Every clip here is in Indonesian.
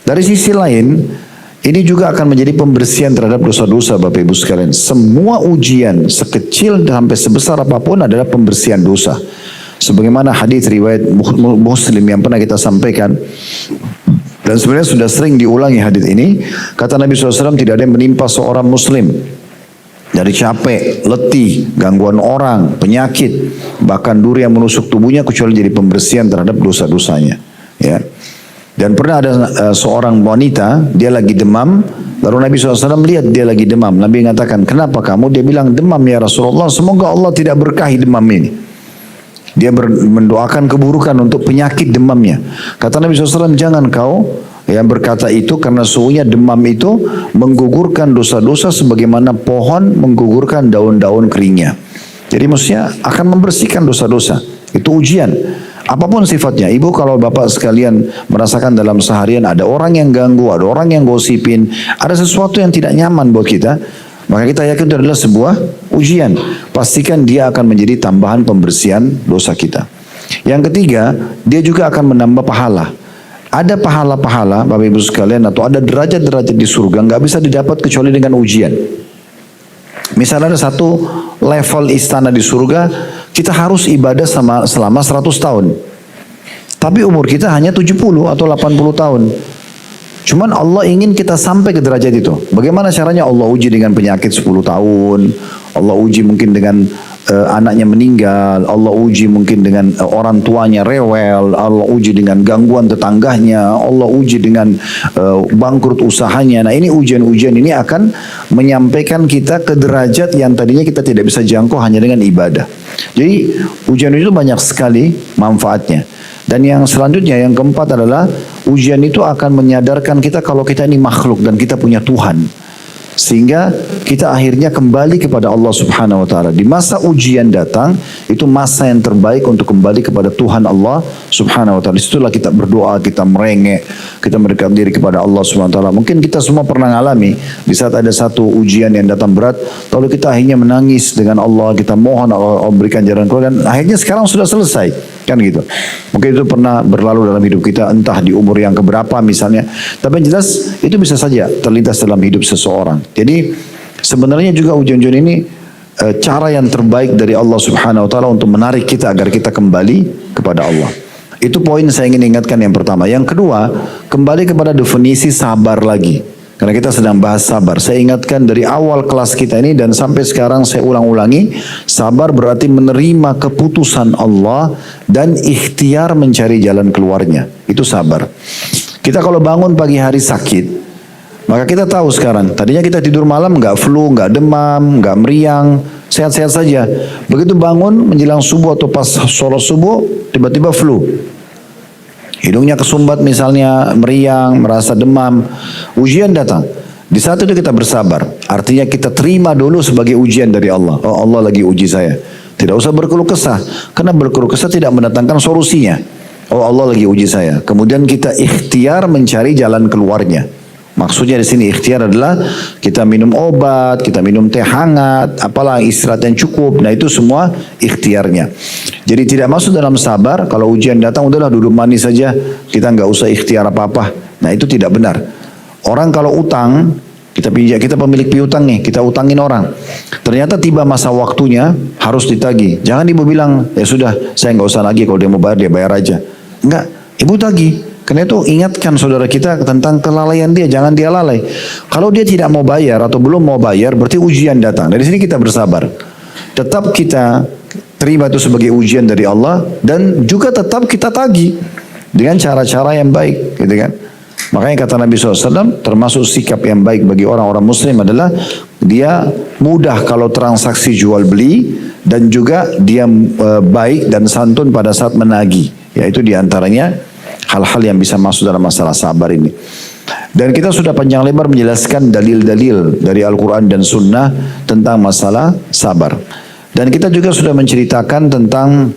Dari sisi lain, ini juga akan menjadi pembersihan terhadap dosa-dosa Bapak Ibu sekalian. Semua ujian sekecil sampai sebesar apapun adalah pembersihan dosa. Sebagaimana hadis riwayat Muslim yang pernah kita sampaikan. Dan sebenarnya sudah sering diulangi hadis ini. Kata Nabi SAW, tidak ada yang menimpa seorang muslim dari capek, letih, gangguan orang, penyakit, bahkan duri yang menusuk tubuhnya kecuali jadi pembersihan terhadap dosa-dosanya. Ya. Dan pernah ada seorang wanita, dia lagi demam, lalu Nabi SAW lihat dia lagi demam. Nabi mengatakan, kenapa kamu? Dia bilang, demam ya Rasulullah, semoga Allah tidak berkahi demam ini. Dia mendoakan keburukan untuk penyakit demamnya. Kata Nabi SAW, jangan kau yang berkata itu, karena sesungguhnya demam itu menggugurkan dosa-dosa sebagaimana pohon menggugurkan daun-daun keringnya. Jadi maksudnya akan membersihkan dosa-dosa. Itu ujian. Apapun sifatnya, ibu kalau bapak sekalian merasakan dalam seharian ada orang yang ganggu, ada orang yang gosipin, ada sesuatu yang tidak nyaman buat kita, maka kita yakin itu adalah sebuah ujian. Pastikan dia akan menjadi tambahan pembersihan dosa kita. Yang ketiga, dia juga akan menambah pahala. Ada pahala-pahala Bapak Ibu sekalian, atau ada derajat-derajat di surga nggak bisa didapat kecuali dengan ujian. Misalnya ada satu level istana di surga, kita harus ibadah selama 100 tahun. Tapi umur kita hanya 70 atau 80 tahun. Cuman Allah ingin kita sampai ke derajat itu. Bagaimana caranya? Allah uji dengan penyakit 10 tahun. Allah uji mungkin dengan anaknya meninggal. Allah uji mungkin dengan orang tuanya rewel. Allah uji dengan gangguan tetangganya. Allah uji dengan bangkrut usahanya. Nah ini ujian-ujian ini akan menyampaikan kita ke derajat yang tadinya kita tidak bisa jangkau hanya dengan ibadah. Jadi ujian itu banyak sekali manfaatnya. Dan yang selanjutnya, yang keempat adalah ujian itu akan menyadarkan kita kalau kita ini makhluk dan kita punya Tuhan. Sehingga kita akhirnya kembali kepada Allah Subhanahu wa Ta'ala. Di masa ujian datang, itu masa yang terbaik untuk kembali kepada Tuhan Allah Subhanahu wa Ta'ala. Disitulah kita berdoa, kita merengek, kita mendekat diri kepada Allah Subhanahu wa Ta'ala. Mungkin kita semua pernah mengalami di saat ada satu ujian yang datang berat, lalu kita akhirnya menangis dengan Allah, kita mohon Allah berikan jalan keluar, dan akhirnya sekarang sudah selesai. Kan gitu. Mungkin itu pernah berlalu dalam hidup kita, entah di umur yang keberapa misalnya. Tapi yang jelas itu bisa saja terlintas dalam hidup seseorang. Jadi sebenarnya juga ujian-ujian ini cara yang terbaik dari Allah Subhanahu wa Ta'ala untuk menarik kita agar kita kembali kepada Allah. Itu poin saya ingin ingatkan yang pertama. Yang kedua, kembali kepada definisi sabar lagi. Karena kita sedang bahas sabar. Saya ingatkan dari awal kelas kita ini dan sampai sekarang saya ulang-ulangi. Sabar berarti menerima keputusan Allah dan ikhtiar mencari jalan keluarnya. Itu sabar. Kita kalau bangun pagi hari sakit, maka kita tahu sekarang, tadinya kita tidur malam nggak flu, nggak demam, nggak meriang, sehat-sehat saja. Begitu bangun menjelang subuh atau pas sholat subuh, tiba-tiba flu. Hidungnya kesumbat misalnya, meriang, merasa demam, ujian datang. Di saat itu kita bersabar. Artinya kita terima dulu sebagai ujian dari Allah. Oh Allah lagi uji saya. Tidak usah berkeluh kesah. Karena berkeluh kesah tidak mendatangkan solusinya. Oh Allah lagi uji saya. Kemudian kita ikhtiar mencari jalan keluarnya. Maksudnya di sini ikhtiar adalah kita minum obat, kita minum teh hangat, apalah istirahat yang cukup. Nah itu semua ikhtiarnya. Jadi tidak masuk dalam sabar. Kalau ujian datang udahlah duduk manis saja, kita nggak usah ikhtiar apa-apa. Nah itu tidak benar. Orang kalau utang, kita pemilik piutang nih, kita utangin orang. Ternyata tiba masa waktunya harus ditagih. Jangan ibu bilang ya sudah saya nggak usah lagi, kalau dia mau bayar dia bayar aja. Enggak, ibu tagih. Karena itu ingatkan saudara kita tentang kelalaian dia, jangan dia lalai. Kalau dia tidak mau bayar atau belum mau bayar, berarti ujian datang. Dari sini kita bersabar. Tetap kita terima itu sebagai ujian dari Allah dan juga tetap kita tagih dengan cara-cara yang baik, gitu kan? Makanya kata Nabi SAW, termasuk sikap yang baik bagi orang-orang Muslim adalah dia mudah kalau transaksi jual beli dan juga dia baik dan santun pada saat menagih. Yaitu diantaranya hal-hal yang bisa masuk dalam masalah sabar ini. Dan kita sudah panjang lebar menjelaskan dalil-dalil dari Al-Quran dan Sunnah tentang masalah sabar. Dan kita juga sudah menceritakan tentang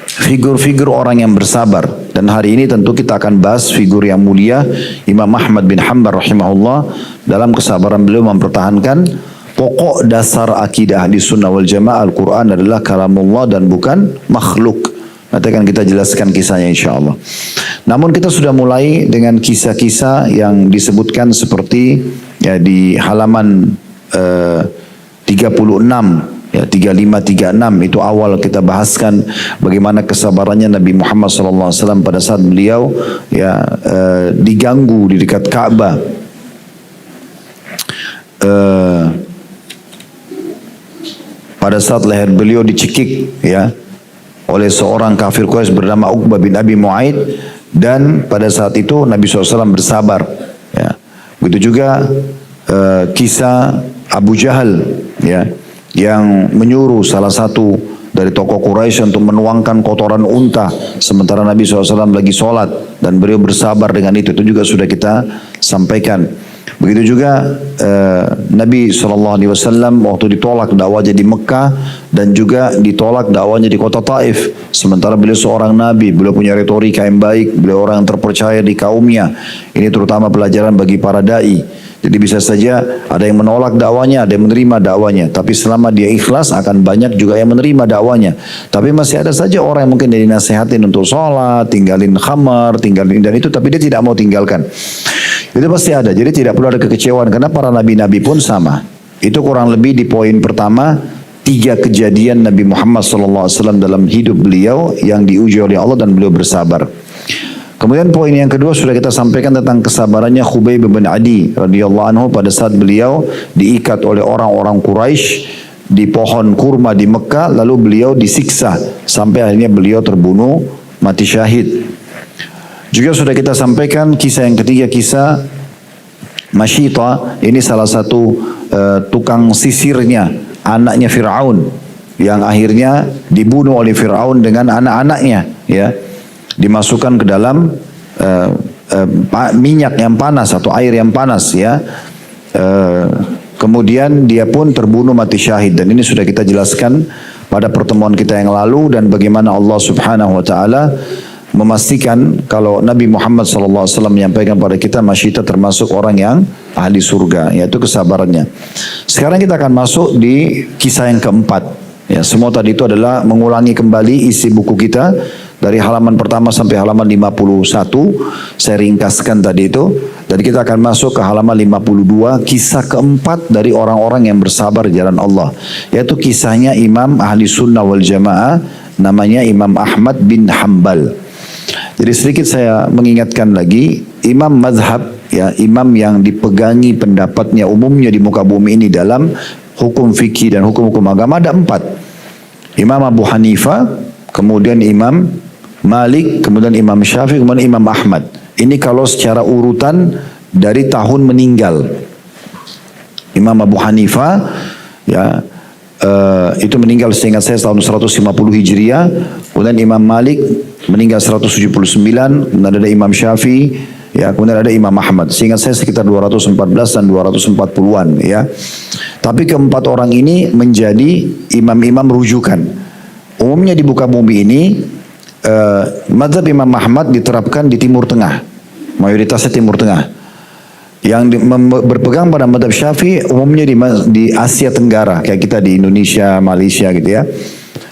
figur-figur orang yang bersabar. Dan hari ini tentu kita akan bahas figur yang mulia Imam Ahmad bin Hanbal rahimahullah. Dalam kesabaran beliau mempertahankan pokok dasar akidah di Sunnah wal Jamaah, Al-Quran adalah kalamullah dan bukan makhluk. Nanti akan kita jelaskan kisahnya insya Allah. Namun kita sudah mulai dengan kisah-kisah yang disebutkan seperti ya di halaman 36 ya 35-36 itu awal kita bahaskan bagaimana kesabarannya Nabi Muhammad SAW pada saat beliau ya diganggu di dekat Ka'bah. Pada saat leher beliau dicekik ya oleh seorang kafir Quraisy bernama Uqbah bin Abi Mu'aid, dan pada saat itu Nabi SAW bersabar ya. Begitu juga kisah Abu Jahal ya yang menyuruh salah satu dari tokoh Quraisy untuk menuangkan kotoran unta sementara Nabi SAW lagi sholat, dan beliau bersabar dengan itu juga sudah kita sampaikan. Begitu juga Nabi SAW waktu ditolak dakwahnya di Mekah dan juga ditolak dakwahnya di kota Taif. Sementara beliau seorang Nabi, beliau punya retorika yang baik, beliau orang yang terpercaya di kaumnya. Ini terutama pelajaran bagi para da'i. Jadi bisa saja ada yang menolak dakwanya, ada yang menerima dakwanya. Tapi selama dia ikhlas akan banyak juga yang menerima dakwanya. Tapi masih ada saja orang yang mungkin dia dinasihatin untuk sholat, tinggalin khamar, tinggalin dan itu, tapi dia tidak mau tinggalkan. Itu pasti ada. Jadi tidak perlu ada kekecewaan karena para nabi-nabi pun sama. Itu kurang lebih di poin pertama 3 kejadian Nabi Muhammad SAW dalam hidup beliau yang diuji oleh Allah dan beliau bersabar. Kemudian poin yang kedua sudah kita sampaikan tentang kesabarannya Khubayb bin Adi radhiyallahu anhu pada saat beliau diikat oleh orang-orang Quraisy di pohon kurma di Mekah, lalu beliau disiksa sampai akhirnya beliau terbunuh mati syahid. Juga sudah kita sampaikan kisah yang ketiga, kisah Masyita. Ini salah satu tukang sisirnya, anaknya Fir'aun yang akhirnya dibunuh oleh Fir'aun dengan anak-anaknya ya. Dimasukkan ke dalam minyak yang panas atau air yang panas ya. Kemudian dia pun terbunuh mati syahid, dan ini sudah kita jelaskan pada pertemuan kita yang lalu, dan bagaimana Allah Subhanahu wa taala memastikan kalau Nabi Muhammad SAW menyampaikan pada kita Masyita termasuk orang yang ahli surga, yaitu kesabarannya. Sekarang kita akan masuk di kisah yang keempat. Ya, semua tadi itu adalah mengulangi kembali isi buku kita dari halaman pertama sampai halaman 51. Saya ringkaskan tadi itu, dan kita akan masuk ke halaman 52, kisah keempat dari orang-orang yang bersabar di jalan Allah, yaitu kisahnya Imam Ahli Sunnah wal Jamaah, namanya Imam Ahmad bin Hanbal. Jadi sedikit saya mengingatkan lagi, imam mazhab ya, imam yang dipegangi pendapatnya umumnya di muka bumi ini dalam hukum fikih dan hukum-hukum agama ada 4. Imam Abu Hanifah, kemudian Imam Malik, kemudian Imam Syafi'i, kemudian Imam Ahmad. Ini kalau secara urutan dari tahun meninggal. Imam Abu Hanifah ya itu meninggal seingat saya tahun 150 Hijriah. Kemudian Imam Malik meninggal 179, kemudian ada Imam Syafi'i, ya, kemudian ada Imam Ahmad. Seingat saya sekitar 214 dan 240-an ya. Tapi keempat orang ini menjadi imam-imam rujukan. Umumnya di muka bumi ini mazhab Imam Ahmad diterapkan di Timur Tengah. Mayoritasnya Timur Tengah. Yang berpegang pada mazhab Syafi'i umumnya di Asia Tenggara, kayak kita di Indonesia, Malaysia gitu ya.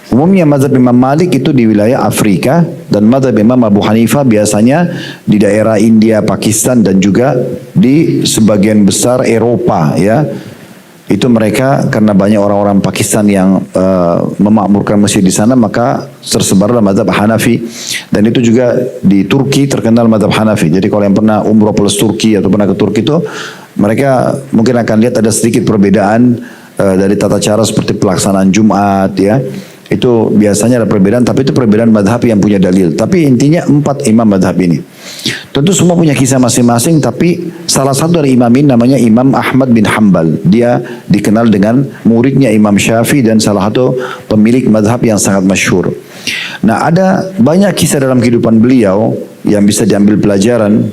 Umumnya mazhab Imam Malik itu di wilayah Afrika, dan mazhab Imam Abu Hanifah biasanya di daerah India, Pakistan, dan juga di sebagian besar Eropa ya. Itu mereka karena banyak orang-orang Pakistan yang memakmurkan masjid di sana, maka tersebarlah mazhab Hanafi, dan itu juga di Turki terkenal mazhab Hanafi. Jadi kalau yang pernah umroh plus Turki atau pernah ke Turki itu, mereka mungkin akan lihat ada sedikit perbedaan dari tata cara seperti pelaksanaan Jumat ya. Itu biasanya ada perbedaan, tapi itu perbedaan madhab yang punya dalil. Tapi intinya 4 imam madhab ini. Tentu semua punya kisah masing-masing, tapi salah satu dari imam ini namanya Imam Ahmad bin Hanbal. Dia dikenal dengan muridnya Imam Syafi'i dan salah satu pemilik madhab yang sangat masyhur. Nah, ada banyak kisah dalam kehidupan beliau yang bisa diambil pelajaran.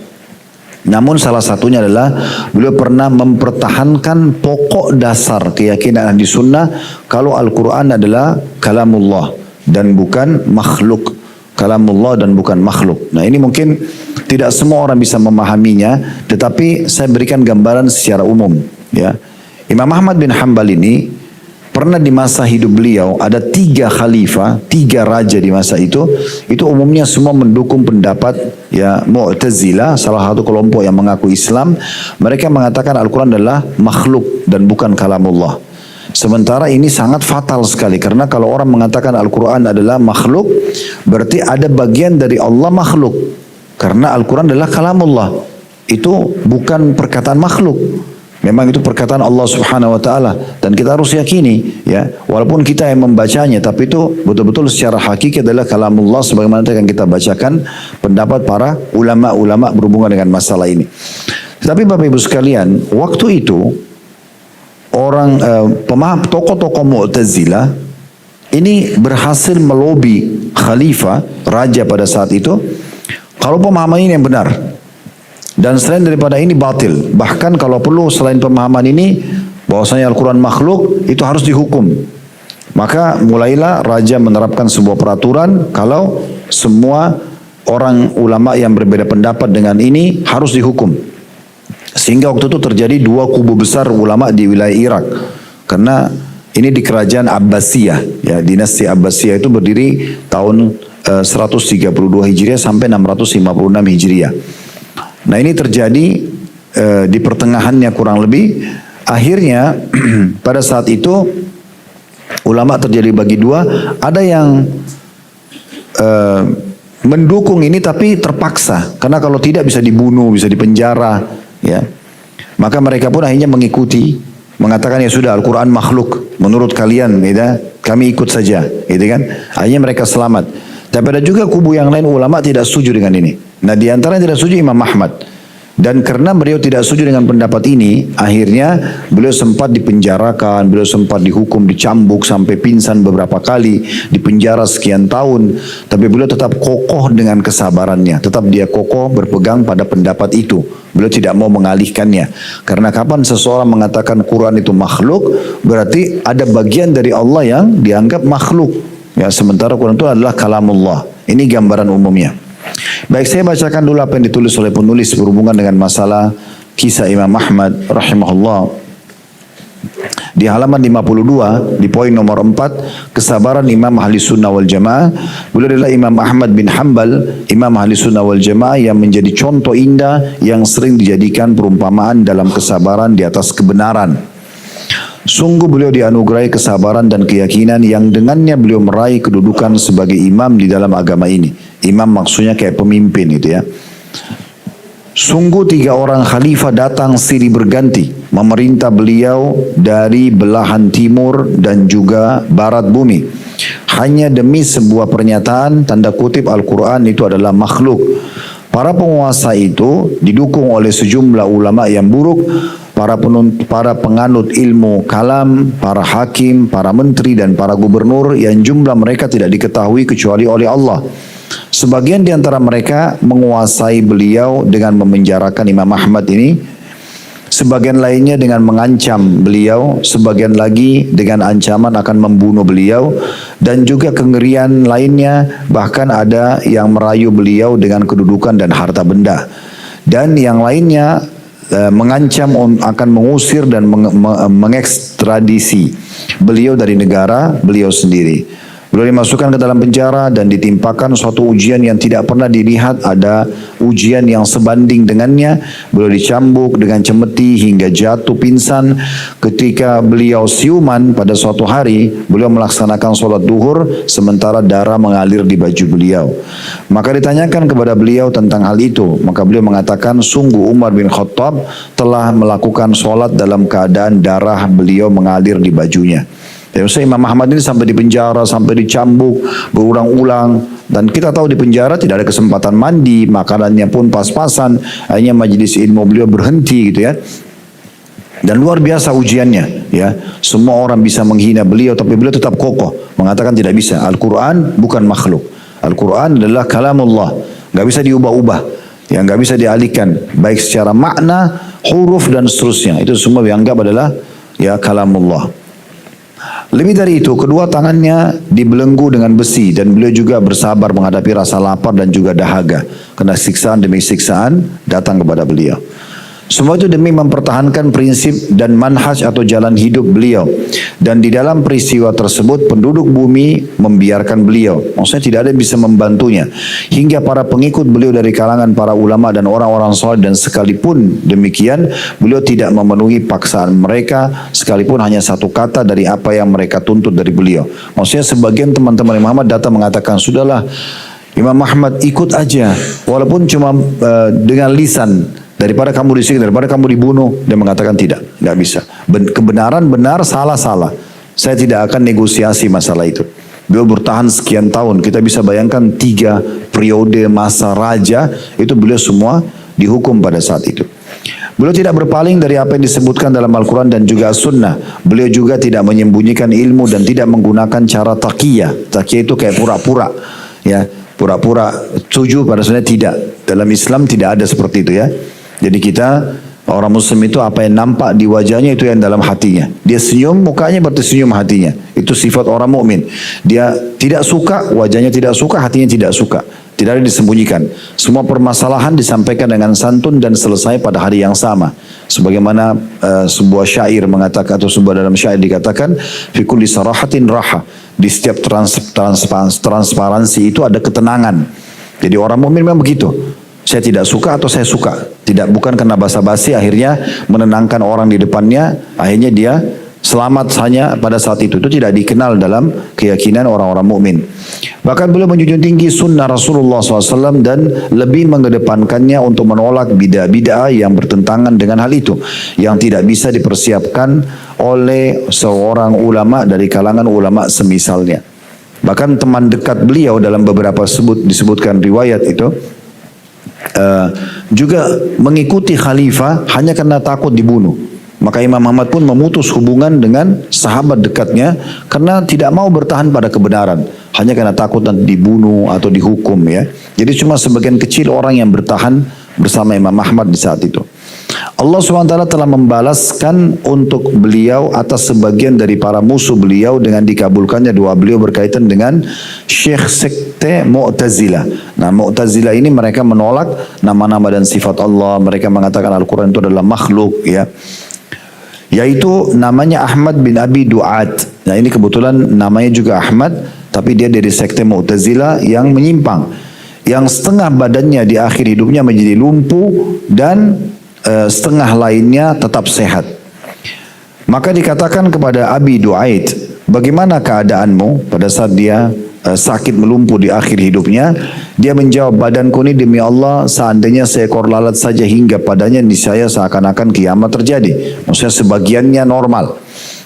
Namun salah satunya adalah beliau pernah mempertahankan pokok dasar keyakinan ahli sunnah kalau Al-Quran adalah kalamullah dan bukan makhluk. Kalamullah dan bukan makhluk. Nah, ini mungkin tidak semua orang bisa memahaminya, tetapi saya berikan gambaran secara umum ya. Imam Ahmad bin Hanbal ini pernah di masa hidup beliau ada 3 khalifah, 3 raja di masa itu umumnya semua mendukung pendapat ya Mu'tazilah, salah satu kelompok yang mengaku Islam. Mereka mengatakan Al-Quran adalah makhluk dan bukan kalamullah. Sementara ini sangat fatal sekali, karena kalau orang mengatakan Al-Quran adalah makhluk, berarti ada bagian dari Allah makhluk, karena Al-Quran adalah kalamullah. Itu bukan perkataan makhluk. Memang itu perkataan Allah Subhanahu wa taala dan kita harus yakini ya, walaupun kita yang membacanya, tapi itu betul-betul secara hakiki adalah kalamullah sebagaimana yang kita bacakan pendapat para ulama-ulama berhubungan dengan masalah ini. Tapi Bapak Ibu sekalian, waktu itu orang pemaham tokoh-tokoh Mu'tazilah ini berhasil melobi khalifah, raja pada saat itu, kalau pemahaman ini yang benar. Dan selain daripada ini batil. Bahkan kalau perlu selain pemahaman ini bahwasanya Al-Quran makhluk, itu harus dihukum. Maka mulailah raja menerapkan sebuah peraturan kalau semua orang ulama yang berbeda pendapat dengan ini harus dihukum. Sehingga waktu itu terjadi 2 kubu besar ulama di wilayah Irak. Karena ini di kerajaan Abbasiyah, ya, dinasti Abbasiyah itu berdiri tahun 132 Hijriah sampai 656 Hijriah. Nah ini terjadi di pertengahannya kurang lebih. Akhirnya pada saat itu ulama terjadi bagi 2. Ada yang mendukung ini tapi terpaksa, karena kalau tidak bisa dibunuh, bisa dipenjara, ya. Maka mereka pun akhirnya mengikuti, mengatakan ya sudah Al-Quran makhluk menurut kalian, ya, kami ikut saja, gitu kan. Akhirnya mereka selamat. Tapi ada juga kubu yang lain ulama tidak setuju dengan ini. Nah di antara yang tidak setuju Imam Ahmad. Dan karena beliau tidak setuju dengan pendapat ini, akhirnya beliau sempat dipenjarakan, beliau sempat dihukum, dicambuk sampai pingsan beberapa kali, dipenjara sekian tahun. Tapi beliau tetap kokoh dengan kesabarannya, tetap dia kokoh berpegang pada pendapat itu. Beliau tidak mau mengalihkannya. Karena kapan seseorang mengatakan Quran itu makhluk, berarti ada bagian dari Allah yang dianggap makhluk. Ya, sementara Quran itu adalah kalamullah. Ini gambaran umumnya. Baik, saya bacakan dulu apa yang ditulis oleh penulis berhubungan dengan masalah kisah Imam Ahmad rahimahullah. Di halaman 52, di poin nomor 4, kesabaran Imam Ahli Sunnah wal Jamaah. Beliau adalah Imam Ahmad bin Hanbal, Imam Ahli Sunnah wal Jamaah yang menjadi contoh indah yang sering dijadikan perumpamaan dalam kesabaran di atas kebenaran. Sungguh beliau dianugerahi kesabaran dan keyakinan yang dengannya beliau meraih kedudukan sebagai imam di dalam agama ini. Imam maksudnya kayak pemimpin itu ya. Sungguh 3 orang khalifah datang silih berganti memerintah beliau dari belahan timur dan juga barat bumi. Hanya demi sebuah pernyataan tanda kutip Al-Quran itu adalah makhluk. Para penguasa itu didukung oleh sejumlah ulama yang buruk, para penganut ilmu kalam, para hakim, para menteri dan para gubernur yang jumlah mereka tidak diketahui kecuali oleh Allah. Sebagian di antara mereka menguasai beliau dengan memenjarakan Imam Ahmad ini, sebagian lainnya dengan mengancam beliau, sebagian lagi dengan ancaman akan membunuh beliau, dan juga kengerian lainnya, bahkan ada yang merayu beliau dengan kedudukan dan harta benda, dan yang lainnya mengancam akan mengusir dan mengekstradisi beliau dari negara beliau sendiri. Beliau dimasukkan ke dalam penjara dan ditimpakan suatu ujian yang tidak pernah dilihat ada ujian yang sebanding dengannya. Beliau dicambuk dengan cemeti hingga jatuh pingsan. Ketika beliau siuman pada suatu hari, beliau melaksanakan sholat duhur sementara darah mengalir di baju beliau. Maka ditanyakan kepada beliau tentang hal itu. Maka beliau mengatakan, sungguh Umar bin Khattab telah melakukan sholat dalam keadaan darah beliau mengalir di bajunya. Ya, Imam Ahmad ini sampai di penjara, sampai dicambuk berulang-ulang, dan kita tahu di penjara tidak ada kesempatan mandi, makanannya pun pas-pasan, hanya majelis ilmu beliau berhenti gitu ya. Dan luar biasa ujiannya ya. Semua orang bisa menghina beliau, tapi beliau tetap kokoh mengatakan tidak bisa. Al-Quran bukan makhluk. Al-Quran adalah kalamullah, nggak bisa diubah-ubah, yang nggak bisa dialihkan, baik secara makna, huruf dan seterusnya. Itu semua dianggap adalah ya kalamullah. Lebih dari itu, kedua tangannya dibelenggu dengan besi dan beliau juga bersabar menghadapi rasa lapar dan juga dahaga, karena siksaan demi siksaan datang kepada beliau. Semua itu demi mempertahankan prinsip dan manhaj atau jalan hidup beliau. Dan di dalam peristiwa tersebut penduduk bumi membiarkan beliau. Maksudnya tidak ada yang bisa membantunya. Hingga para pengikut beliau dari kalangan para ulama dan orang-orang saleh, dan sekalipun demikian beliau tidak memenuhi paksaan mereka sekalipun hanya satu kata dari apa yang mereka tuntut dari beliau. Maksudnya sebagian teman-teman Imam Ahmad datang mengatakan, sudahlah Imam Ahmad ikut aja walaupun cuma dengan lisan. Daripada kamu disiksa, daripada kamu dibunuh. Dia mengatakan tidak bisa. Kebenaran benar, salah salah. Saya tidak akan negosiasi masalah itu. Beliau bertahan sekian tahun. Kita bisa bayangkan 3 periode masa raja, itu beliau semua dihukum pada saat itu. Beliau tidak berpaling dari apa yang disebutkan dalam Al-Quran dan juga Sunnah. Beliau juga tidak menyembunyikan ilmu dan tidak menggunakan cara taqiyah. Taqiyah itu kayak pura-pura, ya, pura-pura setuju pada sebenarnya tidak. Dalam Islam tidak ada seperti itu, ya. Jadi kita orang muslim itu apa yang nampak di wajahnya itu yang dalam hatinya. Dia senyum, mukanya berarti senyum hatinya. Itu sifat orang mukmin. Dia tidak suka, wajahnya tidak suka, hatinya tidak suka. Tidak ada disembunyikan. Semua permasalahan disampaikan dengan santun dan selesai pada hari yang sama. Sebagaimana sebuah syair mengatakan, atau sebuah dalam syair dikatakan, fi kulli sarahatin raha. Di setiap transparansi itu ada ketenangan. Jadi orang mukmin memang begitu. Saya tidak suka atau saya suka. Bukan karena basa-basi akhirnya menenangkan orang di depannya, akhirnya dia selamat hanya pada saat itu. Itu tidak dikenal dalam keyakinan orang-orang mukmin. Bahkan beliau menjunjung tinggi sunnah Rasulullah SAW dan lebih mengedepankannya untuk menolak bid'ah-bid'ah yang bertentangan dengan hal itu, yang tidak bisa dipersiapkan oleh seorang ulama dari kalangan ulama semisalnya. Bahkan teman dekat beliau dalam beberapa disebutkan riwayat itu, juga mengikuti khalifah hanya karena takut dibunuh. Maka Imam Ahmad pun memutus hubungan dengan sahabat dekatnya karena tidak mau bertahan pada kebenaran, hanya karena takut nanti dibunuh atau dihukum, ya. Jadi cuma sebagian kecil orang yang bertahan bersama Imam Ahmad di saat itu. Allah SWT telah membalaskan untuk beliau atas sebagian dari para musuh beliau dengan dikabulkannya doa beliau berkaitan dengan Syekh sekte Mu'tazilah. Nah, Mu'tazilah ini mereka menolak nama-nama dan sifat Allah. Mereka mengatakan Al-Quran itu adalah makhluk, ya. Yaitu namanya Ahmad bin Abi Du'ad. Nah, ini kebetulan namanya juga Ahmad, tapi dia dari sekte Mu'tazilah yang menyimpang. Yang setengah badannya di akhir hidupnya menjadi lumpuh dan setengah lainnya tetap sehat. Maka dikatakan kepada Abi Du'aid, bagaimana keadaanmu pada saat dia sakit melumpuh di akhir hidupnya? Dia menjawab, badanku ini demi Allah seandainya seekor lalat saja hingga padanya niscaya seakan-akan kiamat terjadi. Maksudnya sebagiannya normal.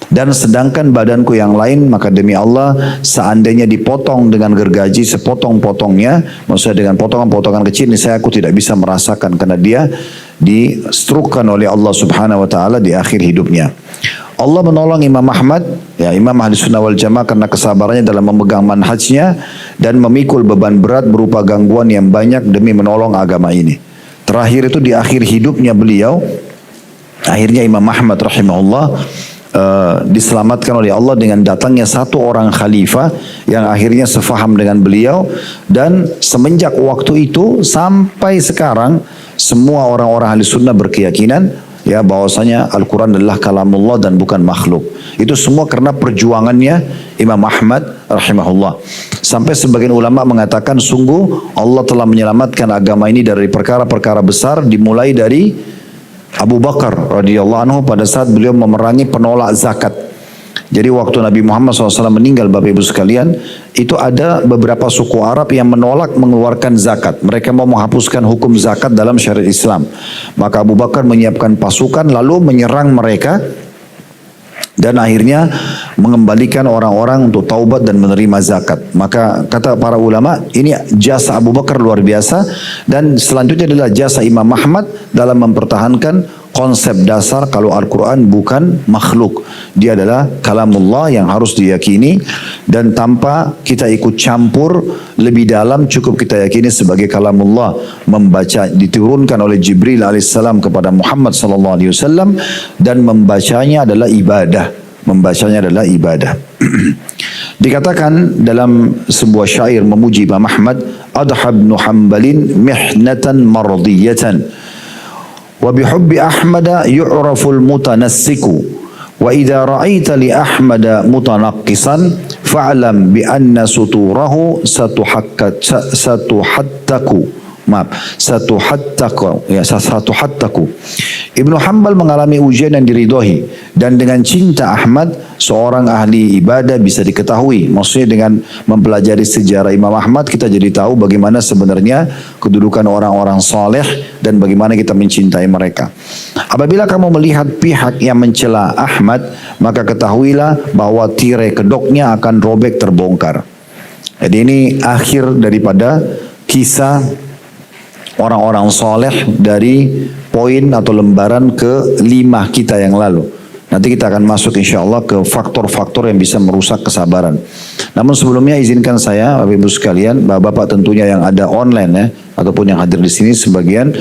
Dan sedangkan badanku yang lain, maka demi Allah seandainya dipotong dengan gergaji sepotong-potongnya, maksudnya dengan potongan-potongan kecil, ini aku tidak bisa merasakan karena dia distrukkan oleh Allah Subhanahu wa taala di akhir hidupnya. Allah menolong Imam Ahmad, ya, Imam Ahli Sunnah wal Jamaah, karena kesabarannya dalam memegang manhajnya dan memikul beban berat berupa gangguan yang banyak demi menolong agama ini. Terakhir itu di akhir hidupnya beliau, akhirnya Imam Ahmad rahimahullah diselamatkan oleh Allah dengan datangnya satu orang khalifah yang akhirnya sefaham dengan beliau, dan semenjak waktu itu sampai sekarang semua orang-orang ahli sunnah berkeyakinan, ya, bahwasanya Al-Quran adalah kalamullah dan bukan makhluk. Itu semua karena perjuangannya Imam Ahmad rahimahullah. Sampai sebagian ulama mengatakan sungguh Allah telah menyelamatkan agama ini dari perkara-perkara besar, dimulai dari Abu Bakar radhiyallahu anhu pada saat beliau memerangi penolak zakat. Jadi waktu Nabi Muhammad SAW meninggal, Bapak Ibu sekalian, itu ada beberapa suku Arab yang menolak mengeluarkan zakat. Mereka mau menghapuskan hukum zakat dalam syariat Islam. Maka Abu Bakar menyiapkan pasukan lalu menyerang mereka, dan akhirnya mengembalikan orang-orang untuk taubat dan menerima zakat. Maka kata para ulama, ini jasa Abu Bakar luar biasa, dan selanjutnya adalah jasa Imam Ahmad dalam mempertahankan konsep dasar kalau Al-Quran bukan makhluk. Dia adalah kalamullah yang harus diyakini, dan tanpa kita ikut campur lebih dalam, cukup kita yakini sebagai kalamullah. Membaca diturunkan oleh Jibril alaihissalam kepada Muhammad sallallahu alaihi wasallam, dan membacanya adalah ibadah. Membacanya adalah ibadah. Dikatakan dalam sebuah syair memuji Imam Ahmad, adha ibn Hanbalin mihnatan mardiyatan Wa bihubbi Ahmada yu'raful mutanassiku. Wa idza ra'aita li Ahmada mutanaqqisan fa'lam bi anna suturahu satuhattaku. Ibnu Hanbal mengalami ujian yang diridhoi, dan dengan cinta Ahmad seorang ahli ibadah bisa diketahui. Maksudnya dengan mempelajari sejarah Imam Ahmad kita jadi tahu bagaimana sebenarnya kedudukan orang-orang saleh dan bagaimana kita mencintai mereka. Apabila kamu melihat pihak yang mencela Ahmad, maka ketahuilah bahwa tirai kedoknya akan robek terbongkar. Jadi ini akhir daripada kisah orang-orang soleh dari poin atau lembaran ke-5 kita yang lalu. Nanti kita akan masuk insya Allah ke faktor-faktor yang bisa merusak kesabaran. Namun sebelumnya izinkan saya, Bapak Ibu sekalian, Bapak tentunya yang ada online ya, ataupun yang hadir di sini sebagian,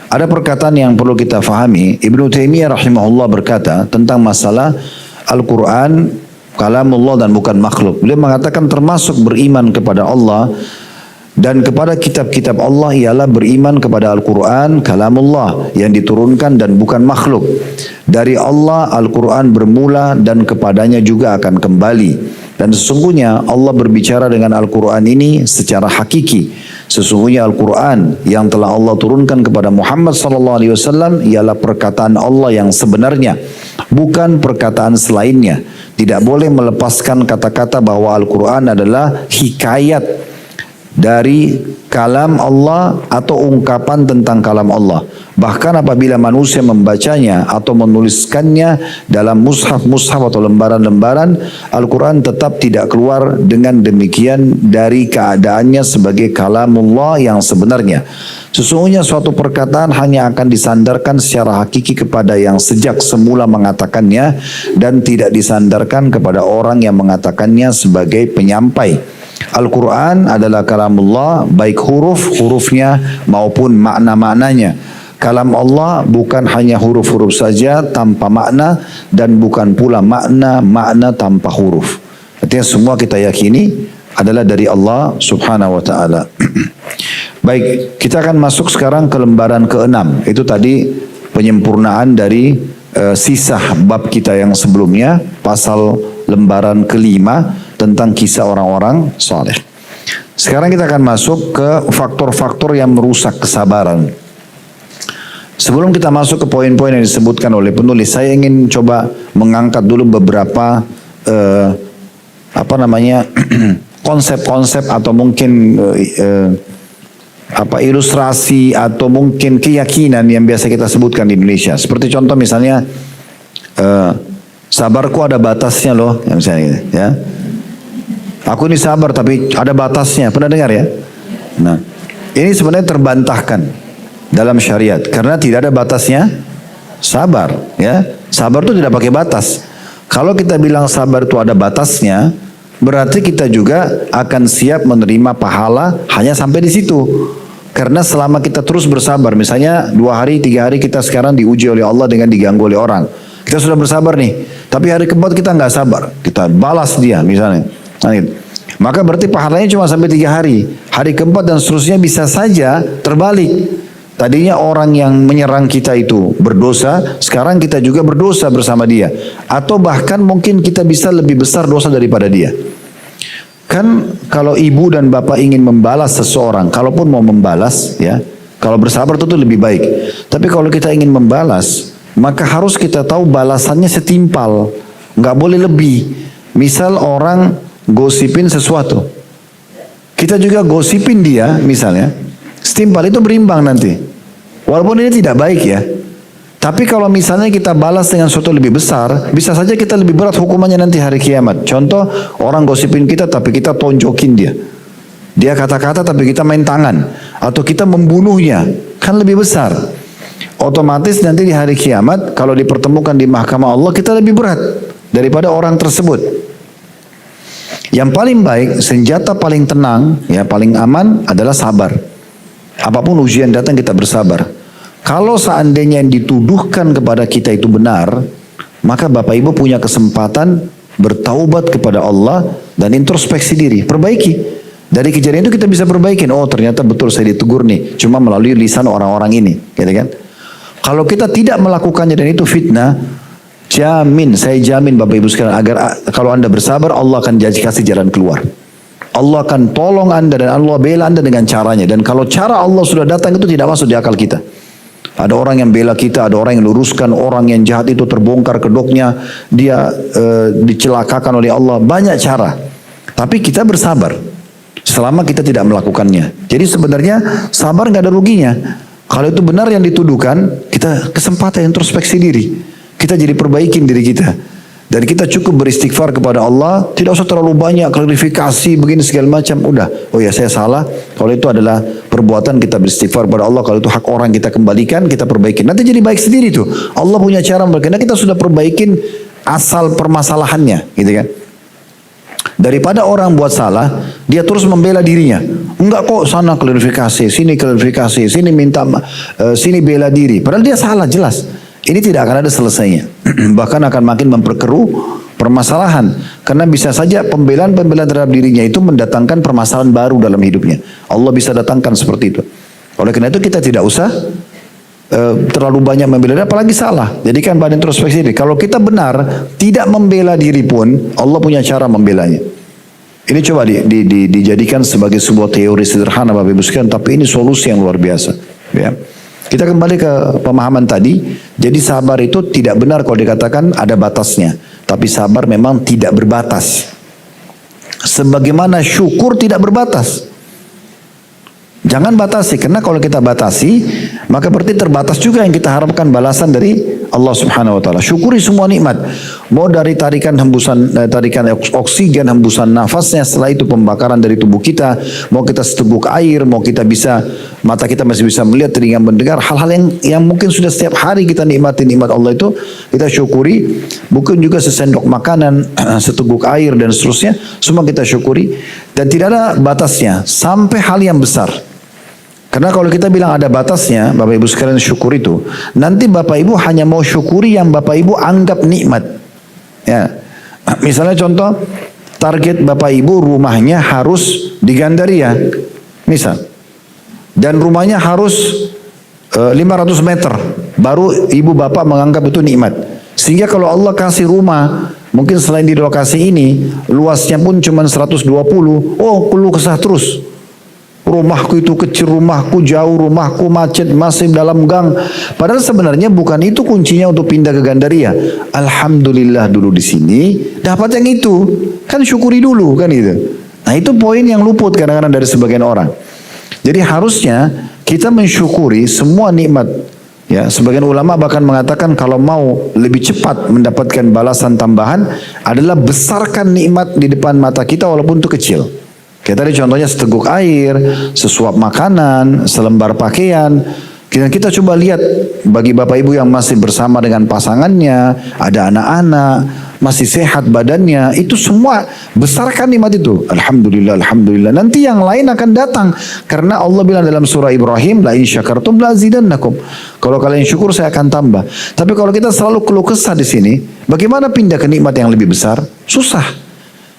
ada perkataan yang perlu kita fahami. Ibnu Taimiyah rahimahullah berkata tentang masalah Al-Quran, kalamullah dan bukan makhluk. Beliau mengatakan termasuk beriman kepada Allah dan kepada kitab-kitab Allah ialah beriman kepada Al-Quran, kalamullah yang diturunkan dan bukan makhluk. Dari Allah Al-Quran bermula dan kepadanya juga akan kembali. Dan sesungguhnya Allah berbicara dengan Al-Quran ini secara hakiki. Sesungguhnya Al-Quran yang telah Allah turunkan kepada Muhammad SAW ialah perkataan Allah yang sebenarnya, bukan perkataan selainnya. Tidak boleh melepaskan kata-kata bahwa Al-Quran adalah hikayat dari kalam Allah atau ungkapan tentang kalam Allah. Bahkan apabila manusia membacanya atau menuliskannya dalam mushaf-mushaf atau lembaran-lembaran, Al-Quran tetap tidak keluar dengan demikian dari keadaannya sebagai kalamullah yang sebenarnya. Sesungguhnya suatu perkataan hanya akan disandarkan secara hakiki kepada yang sejak semula mengatakannya dan tidak disandarkan kepada orang yang mengatakannya sebagai penyampai. Al-Quran adalah kalamullah, baik huruf-hurufnya maupun makna-maknanya. Kalam Allah bukan hanya huruf-huruf saja tanpa makna, dan bukan pula makna tanpa huruf. Artinya semua kita yakini adalah dari Allah subhanahu wa ta'ala. Baik, kita akan masuk sekarang ke lembaran ke-6. Itu tadi penyempurnaan dari sisa bab kita yang sebelumnya, pasal lembaran ke-5 tentang kisah orang-orang saleh. Sekarang kita akan masuk ke faktor-faktor yang merusak kesabaran. Sebelum kita masuk ke poin-poin yang disebutkan oleh penulis, saya ingin coba mengangkat dulu beberapa konsep-konsep atau mungkin ilustrasi atau mungkin keyakinan yang biasa kita sebutkan di Indonesia. Seperti contoh misalnya, sabarku ada batasnya loh, misalnya gitu, ya. Aku ini sabar tapi ada batasnya. Pernah dengar ya? Nah, ini sebenarnya terbantahkan dalam syariat karena tidak ada batasnya sabar, ya. Sabar itu tidak pakai batas. Kalau kita bilang sabar itu ada batasnya, berarti kita juga akan siap menerima pahala hanya sampai di situ. Karena selama kita terus bersabar, misalnya 2 hari, 3 hari kita sekarang diuji oleh Allah dengan diganggu oleh orang. Kita sudah bersabar nih, tapi hari keempat kita nggak sabar, kita balas dia misalnya. Maka berarti pahalanya cuma sampai 3 hari. Hari keempat dan seterusnya bisa saja terbalik. Tadinya orang yang menyerang kita itu berdosa, sekarang kita juga berdosa bersama dia. Atau bahkan mungkin kita bisa lebih besar dosa daripada dia. Kan kalau ibu dan bapak ingin membalas seseorang, kalaupun mau membalas ya, kalau bersabar itu lebih baik. Tapi kalau kita ingin membalas, maka harus kita tahu balasannya setimpal, nggak boleh lebih. Misal orang gosipin sesuatu, kita juga gosipin dia misalnya, setimpal itu berimbang nanti. Walaupun ini tidak baik ya, tapi kalau misalnya kita balas dengan sesuatu lebih besar, bisa saja kita lebih berat hukumannya nanti hari kiamat. Contoh, orang gosipin kita tapi kita tonjokin dia, dia kata-kata tapi kita main tangan, atau kita membunuhnya, kan lebih besar. Otomatis nanti di hari kiamat kalau dipertemukan di mahkamah Allah, kita lebih berat daripada orang tersebut. Yang paling baik, senjata paling tenang, ya paling aman adalah sabar. Apapun ujian datang kita bersabar. Kalau seandainya yang dituduhkan kepada kita itu benar, maka Bapak Ibu punya kesempatan bertaubat kepada Allah dan introspeksi diri, perbaiki. Dari kejadian itu kita bisa perbaikin. Oh ternyata betul saya ditegur nih, cuma melalui lisan orang-orang ini, gitu kan? Kalau kita tidak melakukannya dan itu fitnah, saya jamin Bapak Ibu sekalian, agar kalau Anda bersabar, Allah akan kasih jalan keluar. Allah akan tolong Anda dan Allah bela Anda dengan caranya. Dan kalau cara Allah sudah datang itu tidak masuk di akal kita. Ada orang yang bela kita, ada orang yang luruskan, orang yang jahat itu terbongkar kedoknya, dia dicelakakan oleh Allah. Banyak cara. Tapi kita bersabar selama kita tidak melakukannya. Jadi sebenarnya sabar nggak ada ruginya. Kalau itu benar yang dituduhkan, kita kesempatan introspeksi diri. Kita jadi perbaikin diri kita. Dan kita cukup beristighfar kepada Allah, tidak usah terlalu banyak klarifikasi begini segala macam. Udah, oh ya saya salah. Kalau itu adalah perbuatan, kita beristighfar kepada Allah. Kalau itu hak orang, kita kembalikan, kita perbaikin. Nanti jadi baik sendiri tuh. Allah punya cara karena kita sudah perbaikin asal permasalahannya, gitu kan. Daripada orang buat salah, dia terus membela dirinya. Enggak kok, sana klarifikasi, sini minta, sini bela diri. Padahal dia salah jelas. Ini tidak akan ada selesainya. Bahkan akan makin memperkeruh permasalahan. Karena bisa saja pembelaan-pembelaan terhadap dirinya itu mendatangkan permasalahan baru dalam hidupnya. Allah bisa datangkan seperti itu. Oleh karena itu kita tidak usah terlalu banyak membela diri, apalagi salah. Jadi kan pada introspeksi diri. Kalau kita benar, tidak membela diri pun, Allah punya cara membelanya. Ini coba dijadikan sebagai sebuah teori sederhana Bapak Ibu sekalian, tapi ini solusi yang luar biasa. Ya. Kita kembali ke pemahaman tadi. Jadi sabar itu tidak benar kalau dikatakan ada batasnya. Tapi sabar memang tidak berbatas. Sebagaimana syukur tidak berbatas. Jangan batasi, karena kalau kita batasi, maka berarti terbatas juga yang kita harapkan balasan dari Allah Subhanahu wa taala. Syukuri semua nikmat. Mau dari tarikan oksigen, hembusan nafasnya, setelah itu pembakaran dari tubuh kita, mau kita seteguk air, mau kita bisa, mata kita masih bisa melihat, telinga mendengar, hal-hal yang mungkin sudah setiap hari kita nikmati nikmat Allah itu, kita syukuri. Mungkin juga sesendok makanan, seteguk air dan seterusnya, semua kita syukuri. Dan tidak ada batasnya, sampai hal yang besar. Karena kalau kita bilang ada batasnya, Bapak Ibu sekalian syukur itu, nanti Bapak Ibu hanya mau syukuri yang Bapak Ibu anggap nikmat. Ya, misalnya contoh, target Bapak Ibu rumahnya harus di Gandaria, misal, dan rumahnya harus 500 meter, baru Ibu Bapak menganggap itu nikmat. Sehingga kalau Allah kasih rumah, mungkin selain di lokasi ini, luasnya pun cuma 120, oh keluh kesah terus. Rumahku itu kecil, rumahku jauh, rumahku macet, masih dalam gang. Padahal sebenarnya bukan itu kuncinya untuk pindah ke Gandaria. Alhamdulillah dulu di sini dapat yang itu. Kan syukuri dulu kan itu. Nah itu poin yang luput kadang-kadang dari sebagian orang. Jadi harusnya kita mensyukuri semua nikmat. Ya, sebagian ulama bahkan mengatakan kalau mau lebih cepat mendapatkan balasan tambahan adalah besarkan nikmat di depan mata kita walaupun itu kecil. Kayak tadi contohnya seteguk air, sesuap makanan, selembar pakaian. Kita coba lihat bagi Bapak Ibu yang masih bersama dengan pasangannya, ada anak-anak, masih sehat badannya, itu semua besarkan nikmat itu. Alhamdulillah, alhamdulillah. Nanti yang lain akan datang karena Allah bilang dalam surah Ibrahim, la in syakartum la azidannakum. Kalau kalian syukur saya akan tambah. Tapi kalau kita selalu keluh kesah di sini, bagaimana pindah ke nikmat yang lebih besar? Susah.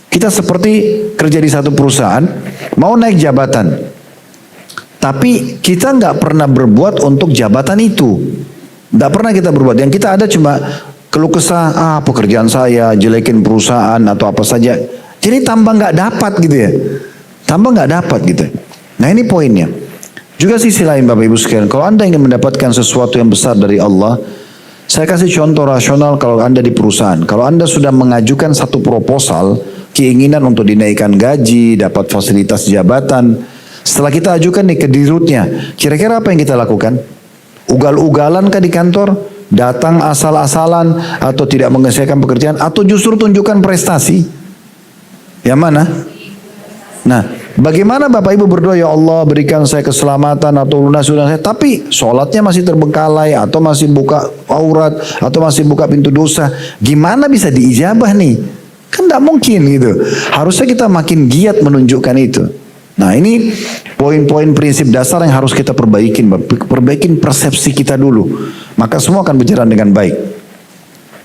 Kita seperti kerja di satu perusahaan, mau naik jabatan, tapi kita nggak pernah berbuat untuk jabatan itu, nggak pernah kita berbuat. Yang kita ada cuma keluh kesah, pekerjaan saya, jelekin perusahaan atau apa saja. Jadi tambah nggak dapat gitu ya, tambah nggak dapat gitu. Nah ini poinnya. Juga sisi lain Bapak Ibu sekalian, kalau Anda ingin mendapatkan sesuatu yang besar dari Allah, saya kasih contoh rasional. Kalau Anda di perusahaan, kalau Anda sudah mengajukan satu proposal, keinginan untuk dinaikkan gaji, dapat fasilitas jabatan. Setelah kita ajukan nih ke dirutnya, kira-kira apa yang kita lakukan? Ugal-ugalan kah di kantor? Datang asal-asalan atau tidak menyelesaikan pekerjaan? Atau justru tunjukkan prestasi? Yang mana? Nah, bagaimana Bapak Ibu berdoa, ya Allah berikan saya keselamatan atau lunas saya, tapi sholatnya masih terbengkalai, atau masih buka aurat, atau masih buka pintu dosa. Gimana bisa diijabah nih? Kan tidak mungkin gitu. Harusnya kita makin giat menunjukkan itu. Nah ini poin-poin prinsip dasar yang harus kita perbaikin. Perbaikin persepsi kita dulu. Maka semua akan berjalan dengan baik.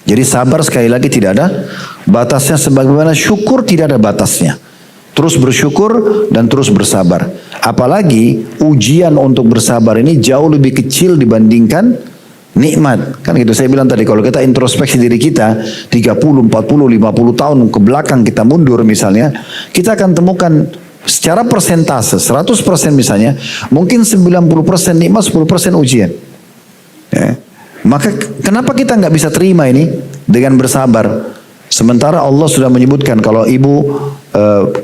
Jadi sabar sekali lagi tidak ada batasnya. Sebagaimana syukur tidak ada batasnya. Terus bersyukur dan terus bersabar. Apalagi ujian untuk bersabar ini jauh lebih kecil dibandingkan Nikmat. Kan gitu saya bilang tadi, kalau kita introspeksi diri kita 30, 40, 50 tahun ke belakang kita mundur misalnya, kita akan temukan secara persentase 100% misalnya, mungkin 90% nikmat, 10% ujian. Ya. Maka kenapa kita nggak bisa terima ini dengan bersabar? Sementara Allah sudah menyebutkan kalau ibu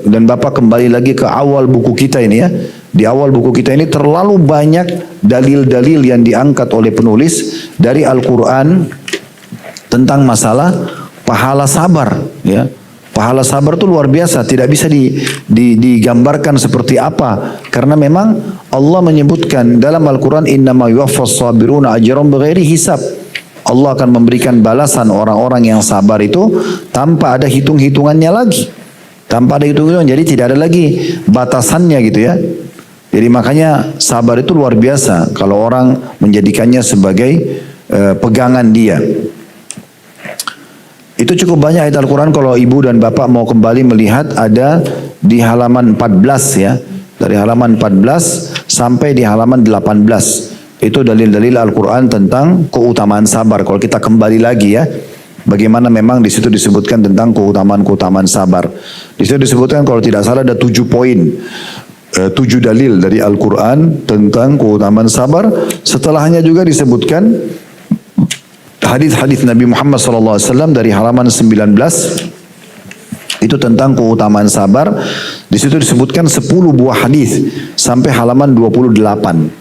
dan bapak kembali lagi ke awal buku kita ini ya. Di awal buku kita ini terlalu banyak dalil-dalil yang diangkat oleh penulis dari Al-Quran tentang masalah pahala sabar. Ya. Pahala sabar itu luar biasa, tidak bisa digambarkan seperti apa. Karena memang Allah menyebutkan dalam Al-Quran, innama yuwaffas sabiruna ajrahum bighairi hisab. Allah akan memberikan balasan orang-orang yang sabar itu tanpa ada hitung-hitungannya lagi. Tanpa ada hitung-hitungan, jadi tidak ada lagi batasannya gitu ya. Jadi makanya sabar itu luar biasa kalau orang menjadikannya sebagai pegangan dia. Itu cukup banyak ayat Al-Quran kalau ibu dan bapak mau kembali melihat ada di halaman 14 ya. Dari halaman 14 sampai di halaman 18. Itu dalil-dalil Al-Quran tentang keutamaan sabar. Kalau kita kembali lagi ya, bagaimana memang di situ disebutkan tentang keutamaan sabar. Di situ disebutkan kalau tidak salah ada 7 poin. 7 dalil dari Al-Quran tentang keutamaan sabar. Setelahnya juga disebutkan hadis-hadis Nabi Muhammad SAW dari halaman 19. Itu tentang keutamaan sabar. Di situ disebutkan 10 buah hadis sampai halaman 28.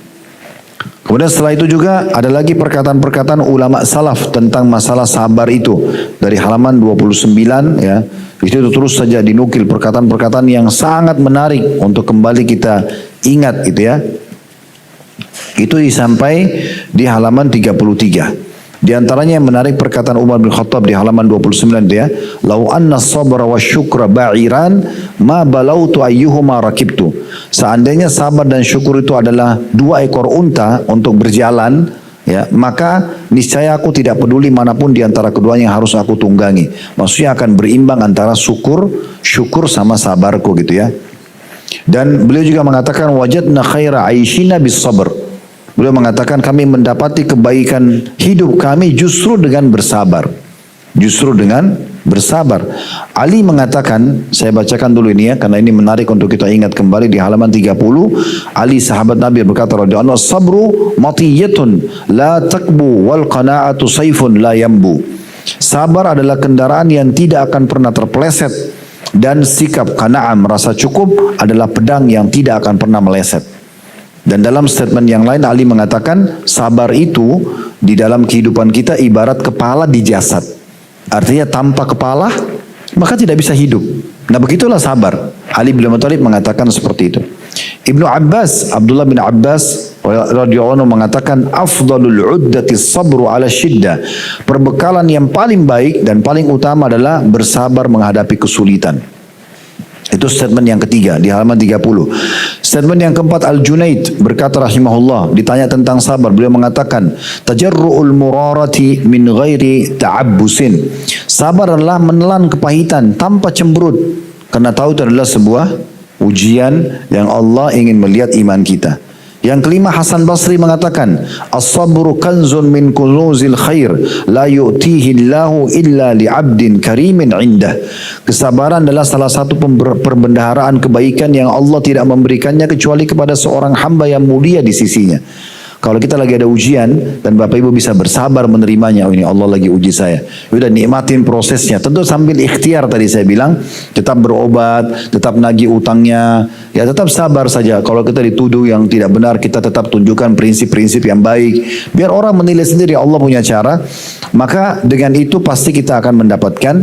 Kemudian setelah itu juga ada lagi perkataan-perkataan ulama salaf tentang masalah sabar itu dari halaman 29 ya. Itu terus saja dinukil perkataan-perkataan yang sangat menarik untuk kembali kita ingat gitu ya. Itu sampai di halaman 33. Di antaranya yang menarik perkataan Umar bin Khattab di halaman 29 dia, "Lau anna sabra wa syukra ba'iran ma balautu ayyuhuma rakibtu." Seandainya sabar dan syukur itu adalah 2 ekor unta untuk berjalan, ya, maka niscaya aku tidak peduli manapun di antara keduanya yang harus aku tunggangi. Maksudnya akan berimbang antara syukur sama sabarku gitu ya. Dan beliau juga mengatakan wajadna khaira aishina bis sabr. Beliau mengatakan kami mendapati kebaikan hidup kami justru dengan bersabar. Justru dengan bersabar. Ali mengatakan, saya bacakan dulu ini ya, karena ini menarik untuk kita ingat kembali di halaman 30. Ali sahabat Nabi berkata, radhiyallahu anhu, sabru matiyatun la takbu wal qana'atu sayfun la yambu. Sabar adalah kendaraan yang tidak akan pernah terpeleset, dan sikap qana'ah merasa cukup adalah pedang yang tidak akan pernah meleset. Dan dalam statement yang lain Ali mengatakan sabar itu di dalam kehidupan kita ibarat kepala di jasad. Artinya tanpa kepala maka tidak bisa hidup. Nah begitulah sabar. Ali bin Abi Thalib mengatakan seperti itu. Ibnu Abbas, Abdullah bin Abbas radhiyallahu anhu mengatakan afdalul uddati sabru ala syiddah. Perbekalan yang paling baik dan paling utama adalah bersabar menghadapi kesulitan. Itu statement yang ketiga di halaman 30. Statement yang keempat, Al-Junaid berkata rahimahullah, ditanya tentang sabar, beliau mengatakan tajarru'ul murarati min ghairi ta'abbusin. Sabar adalah menelan kepahitan tanpa cemberut, karena tahu itu adalah sebuah ujian yang Allah ingin melihat iman kita. Yang kelima, Hasan Basri mengatakan as-sabru kanzun min kunuzil khair la yu'tihi Allahu illa li'abdin karimin indah. Kesabaran adalah salah satu perbendaharaan kebaikan yang Allah tidak memberikannya kecuali kepada seorang hamba yang mulia di sisinya. Kalau kita lagi ada ujian dan Bapak Ibu bisa bersabar menerimanya, oh ini Allah lagi uji saya, udah nikmatin prosesnya, tentu sambil ikhtiar tadi saya bilang, tetap berobat, tetap nagih utangnya, ya tetap sabar saja. Kalau kita dituduh yang tidak benar, kita tetap tunjukkan prinsip-prinsip yang baik, biar orang menilai sendiri, Allah punya cara. Maka dengan itu pasti kita akan mendapatkan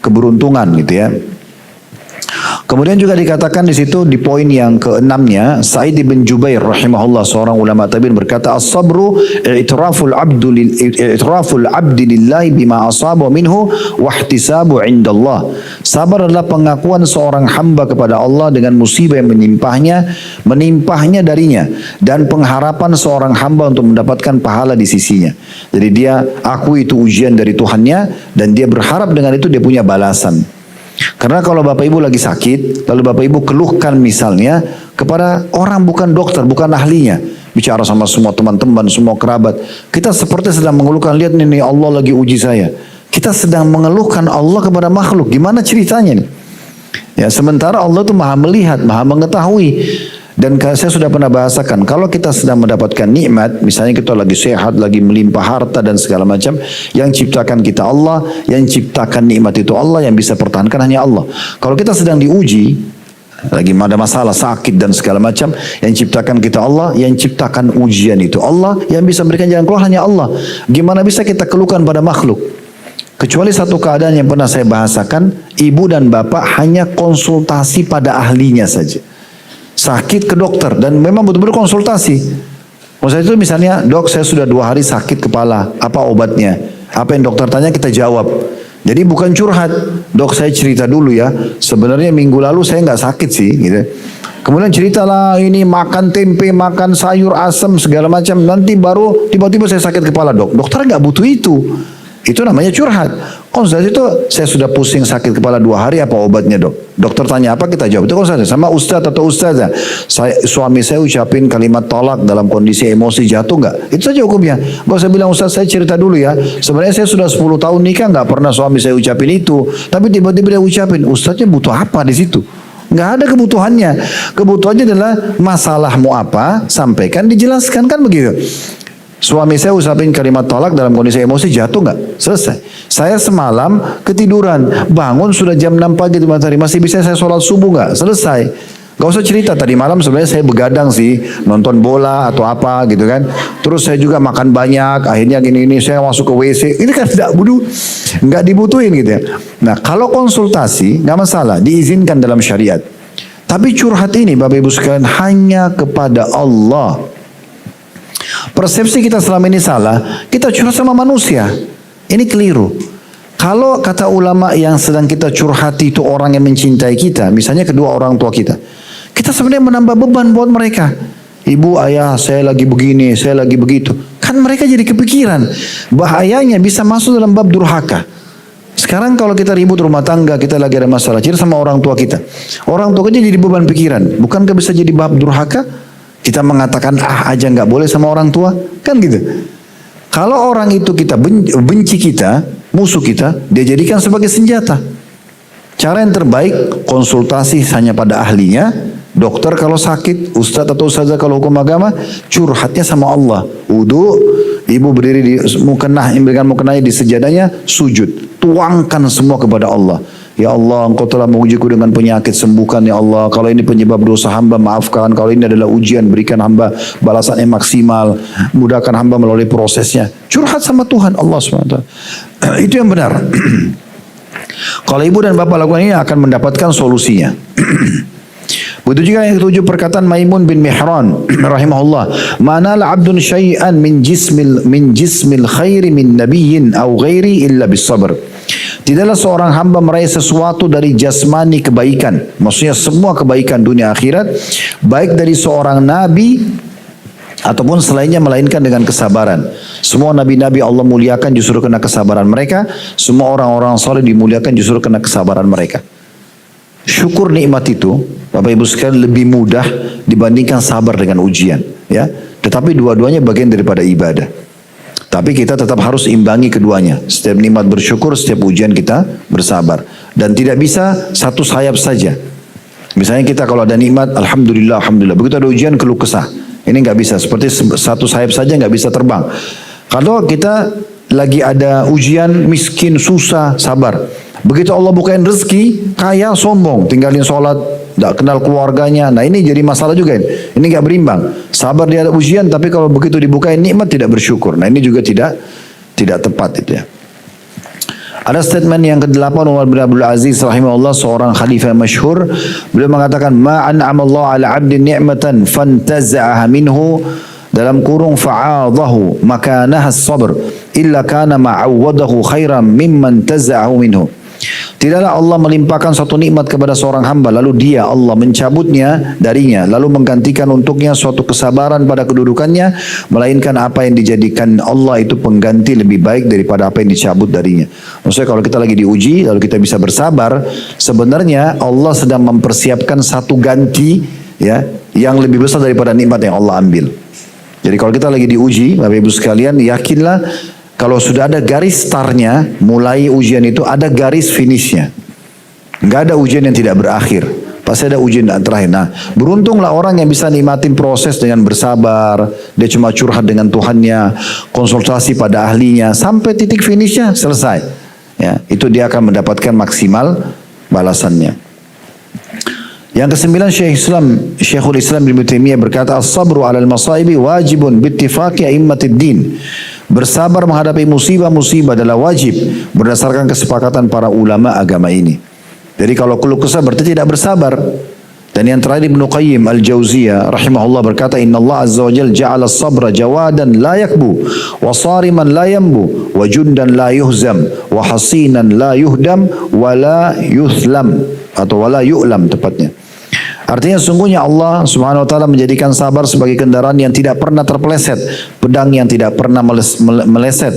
keberuntungan gitu ya. Kemudian juga dikatakan di situ di poin yang keenamnya, Sa'id bin Jubair rahimahullah, seorang ulama tabi'in berkata, as-sabru i'tiraful abdi lillahi bima asaba minhu wa ihtisabu indallah. Sabar adalah pengakuan seorang hamba kepada Allah dengan musibah yang menimpahnya darinya, dan pengharapan seorang hamba untuk mendapatkan pahala di sisinya. Jadi dia akui itu ujian dari Tuhannya dan dia berharap dengan itu dia punya balasan. Karena kalau Bapak Ibu lagi sakit, lalu Bapak Ibu keluhkan misalnya kepada orang bukan dokter, bukan ahlinya, bicara sama semua teman-teman, semua kerabat, kita seperti sedang mengeluhkan, lihat nih Allah lagi uji saya. Kita sedang mengeluhkan Allah kepada makhluk, gimana ceritanya nih? Ya, sementara Allah itu maha melihat, maha mengetahui. Dan saya sudah pernah bahasakan, kalau kita sedang mendapatkan nikmat, misalnya kita lagi sehat, lagi melimpah harta dan segala macam, yang ciptakan kita Allah, yang ciptakan nikmat itu Allah, yang bisa pertahankan hanya Allah. Kalau kita sedang diuji, lagi ada masalah, sakit dan segala macam, yang ciptakan kita Allah, yang ciptakan ujian itu Allah, yang bisa memberikan jalan keluar hanya Allah. Gimana bisa kita keluhkan pada makhluk? Kecuali satu keadaan yang pernah saya bahasakan, ibu dan bapak hanya konsultasi pada ahlinya saja. Sakit ke dokter dan memang betul-betul konsultasi. Maksudnya itu misalnya, dok saya sudah 2 hari sakit kepala, apa obatnya? Apa yang dokter tanya kita jawab. Jadi bukan curhat, dok saya cerita dulu ya, sebenarnya minggu lalu saya nggak sakit sih, gitu. Kemudian ceritalah ini makan tempe, makan sayur asam segala macam, nanti baru tiba-tiba saya sakit kepala dok. Dokter nggak butuh itu. Itu namanya curhat. Konsultasi itu saya sudah pusing sakit kepala 2 hari, apa obatnya dok? Dokter tanya apa kita jawab. Itu konsultasi sama ustadz atau ustazah. Suami saya ucapin kalimat tolak dalam kondisi emosi jatuh nggak? Itu saja hukumnya. Bahwa saya bilang ustadz saya cerita dulu ya. Sebenarnya saya sudah 10 tahun nikah nggak pernah suami saya ucapin itu. Tapi tiba-tiba dia ucapin. Ustadznya butuh apa di situ? Nggak ada kebutuhannya. Kebutuhannya adalah masalahmu apa, sampaikan, dijelaskan, kan begitu. Suami saya ucapin kalimat tolak dalam kondisi emosi jatuh nggak? Selesai. Saya semalam ketiduran, bangun sudah jam 6 pagi di matahari, masih bisa saya sholat subuh nggak? Selesai. Gak usah cerita tadi malam sebenarnya saya begadang sih, nonton bola atau apa gitu kan. Terus saya juga makan banyak, akhirnya gini saya masuk ke WC. Ini kan nggak dibutuhin gitu ya. Nah kalau konsultasi nggak masalah, diizinkan dalam syariat. Tapi curhat ini Bapak Ibu sekalian hanya kepada Allah. Persepsi kita selama ini salah, kita curhat sama manusia. Ini keliru. Kalau kata ulama yang sedang kita curhati itu orang yang mencintai kita, misalnya kedua orang tua kita, kita sebenarnya menambah beban buat mereka. Ibu, ayah, saya lagi begini, saya lagi begitu. Kan mereka jadi kepikiran. Bahayanya bisa masuk dalam bab durhaka. Sekarang kalau kita ribut rumah tangga, kita lagi ada masalah, cerita sama orang tua kita. Orang tua kita jadi beban pikiran. Bukankah bisa jadi bab durhaka? Kita mengatakan aja nggak boleh sama orang tua, kan gitu. Kalau orang itu kita benci kita, musuh kita, dia jadikan sebagai senjata. Cara yang terbaik konsultasi hanya pada ahlinya, dokter kalau sakit, ustadz atau ustazah kalau hukum agama, curhatnya sama Allah. Wudu, ibu berdiri di mukena, memberikan mukenanya di sejadahnya, sujud, tuangkan semua kepada Allah. Ya Allah, engkau telah mengujiku dengan penyakit, sembuhkan ya Allah. Kalau ini penyebab dosa hamba, maafkan. Kalau ini adalah ujian, berikan hamba balasan yang maksimal. Mudahkan hamba melalui prosesnya. Curhat sama Tuhan Allah SWT. Itu yang benar. Kalau ibu dan bapak lakukan ini akan mendapatkan solusinya. Begitu juga yang ketujuh perkataan Maimun bin Mihran rahimahullah, manala abdun syai'an min jismil khairi min nabiyyin aw ghairi illa bis sabr. Tidaklah seorang hamba meraih sesuatu dari jasmani kebaikan, maksudnya semua kebaikan dunia akhirat, baik dari seorang nabi ataupun selainnya, melainkan dengan kesabaran. Semua nabi-nabi Allah muliakan justru karena kesabaran mereka. Semua orang-orang saleh dimuliakan justru karena kesabaran mereka. Syukur nikmat itu Bapak Ibu sekalian lebih mudah dibandingkan sabar dengan ujian, ya. Tetapi dua-duanya bagian daripada ibadah. Tapi kita tetap harus imbangi keduanya. Setiap nikmat bersyukur, setiap ujian kita bersabar. Dan tidak bisa satu sayap saja. Misalnya kita kalau ada nikmat, alhamdulillah, alhamdulillah. Begitu ada ujian, keluh kesah. Ini nggak bisa. Seperti satu sayap saja nggak bisa terbang. Kalau kita lagi ada ujian, miskin, susah, sabar. Begitu Allah bukain rezeki, kaya, sombong, tinggalin sholat, tidak kenal keluarganya. Nah ini jadi masalah juga. Ini nggak berimbang. Sabar dia ada ujian, tapi kalau begitu dibukain nikmat tidak bersyukur. Nah ini juga tidak tepat itu ya. Ada statement yang ke-8 Umar bin Abdul Aziz rahimahullah, seorang khalifah masyhur. Beliau mengatakan, ma an'amallahu ala 'abdin ni'matan fantaza'aha minhu, dalam kurung fa'adahu makanaha as-sabr illa kana ma'awwadahu khairan mimman taza'ahu minhu. Tidaklah Allah melimpahkan suatu nikmat kepada seorang hamba, lalu dia, Allah, mencabutnya darinya, lalu menggantikan untuknya suatu kesabaran pada kedudukannya, melainkan apa yang dijadikan Allah itu pengganti lebih baik daripada apa yang dicabut darinya. Maksudnya kalau kita lagi diuji, lalu kita bisa bersabar, sebenarnya Allah sedang mempersiapkan satu ganti, ya, yang lebih besar daripada nikmat yang Allah ambil. Jadi kalau kita lagi diuji, Bapak Ibu sekalian, yakinlah kalau sudah ada garis startnya, mulai ujian itu ada garis finishnya. Nggak ada ujian yang tidak berakhir. Pasti ada ujian yang terakhir. Nah, beruntunglah orang yang bisa nikmatin proses dengan bersabar. Dia cuma curhat dengan Tuhannya, konsultasi pada ahlinya, sampai titik finishnya selesai. Ya, itu dia akan mendapatkan maksimal balasannya. Yang kesembilan, Syekhul Islam Ibnu Taimiyah berkata, as-sabru 'alal masaibi wajibun bittifaqi a'immatid din. Bersabar menghadapi musibah-musibah adalah wajib berdasarkan kesepakatan para ulama agama ini. Jadi kalau keluh kesah berarti tidak bersabar. Dan yang terakhir Ibnu Qayyim Al-Jauziyah rahimahullah berkata, Inna Allah Azza wa Jalla ja'ala sabra jawadan la yakbu, wa sariman la yambu, wa jundan la yuhzam, wa hasinan la yuhdam, wa la yuthlam, atau wa la yu'lam tepatnya. Artinya sungguhnya Allah Subhanahu wa taala menjadikan sabar sebagai kendaraan yang tidak pernah terpeleset, pedang yang tidak pernah meleset,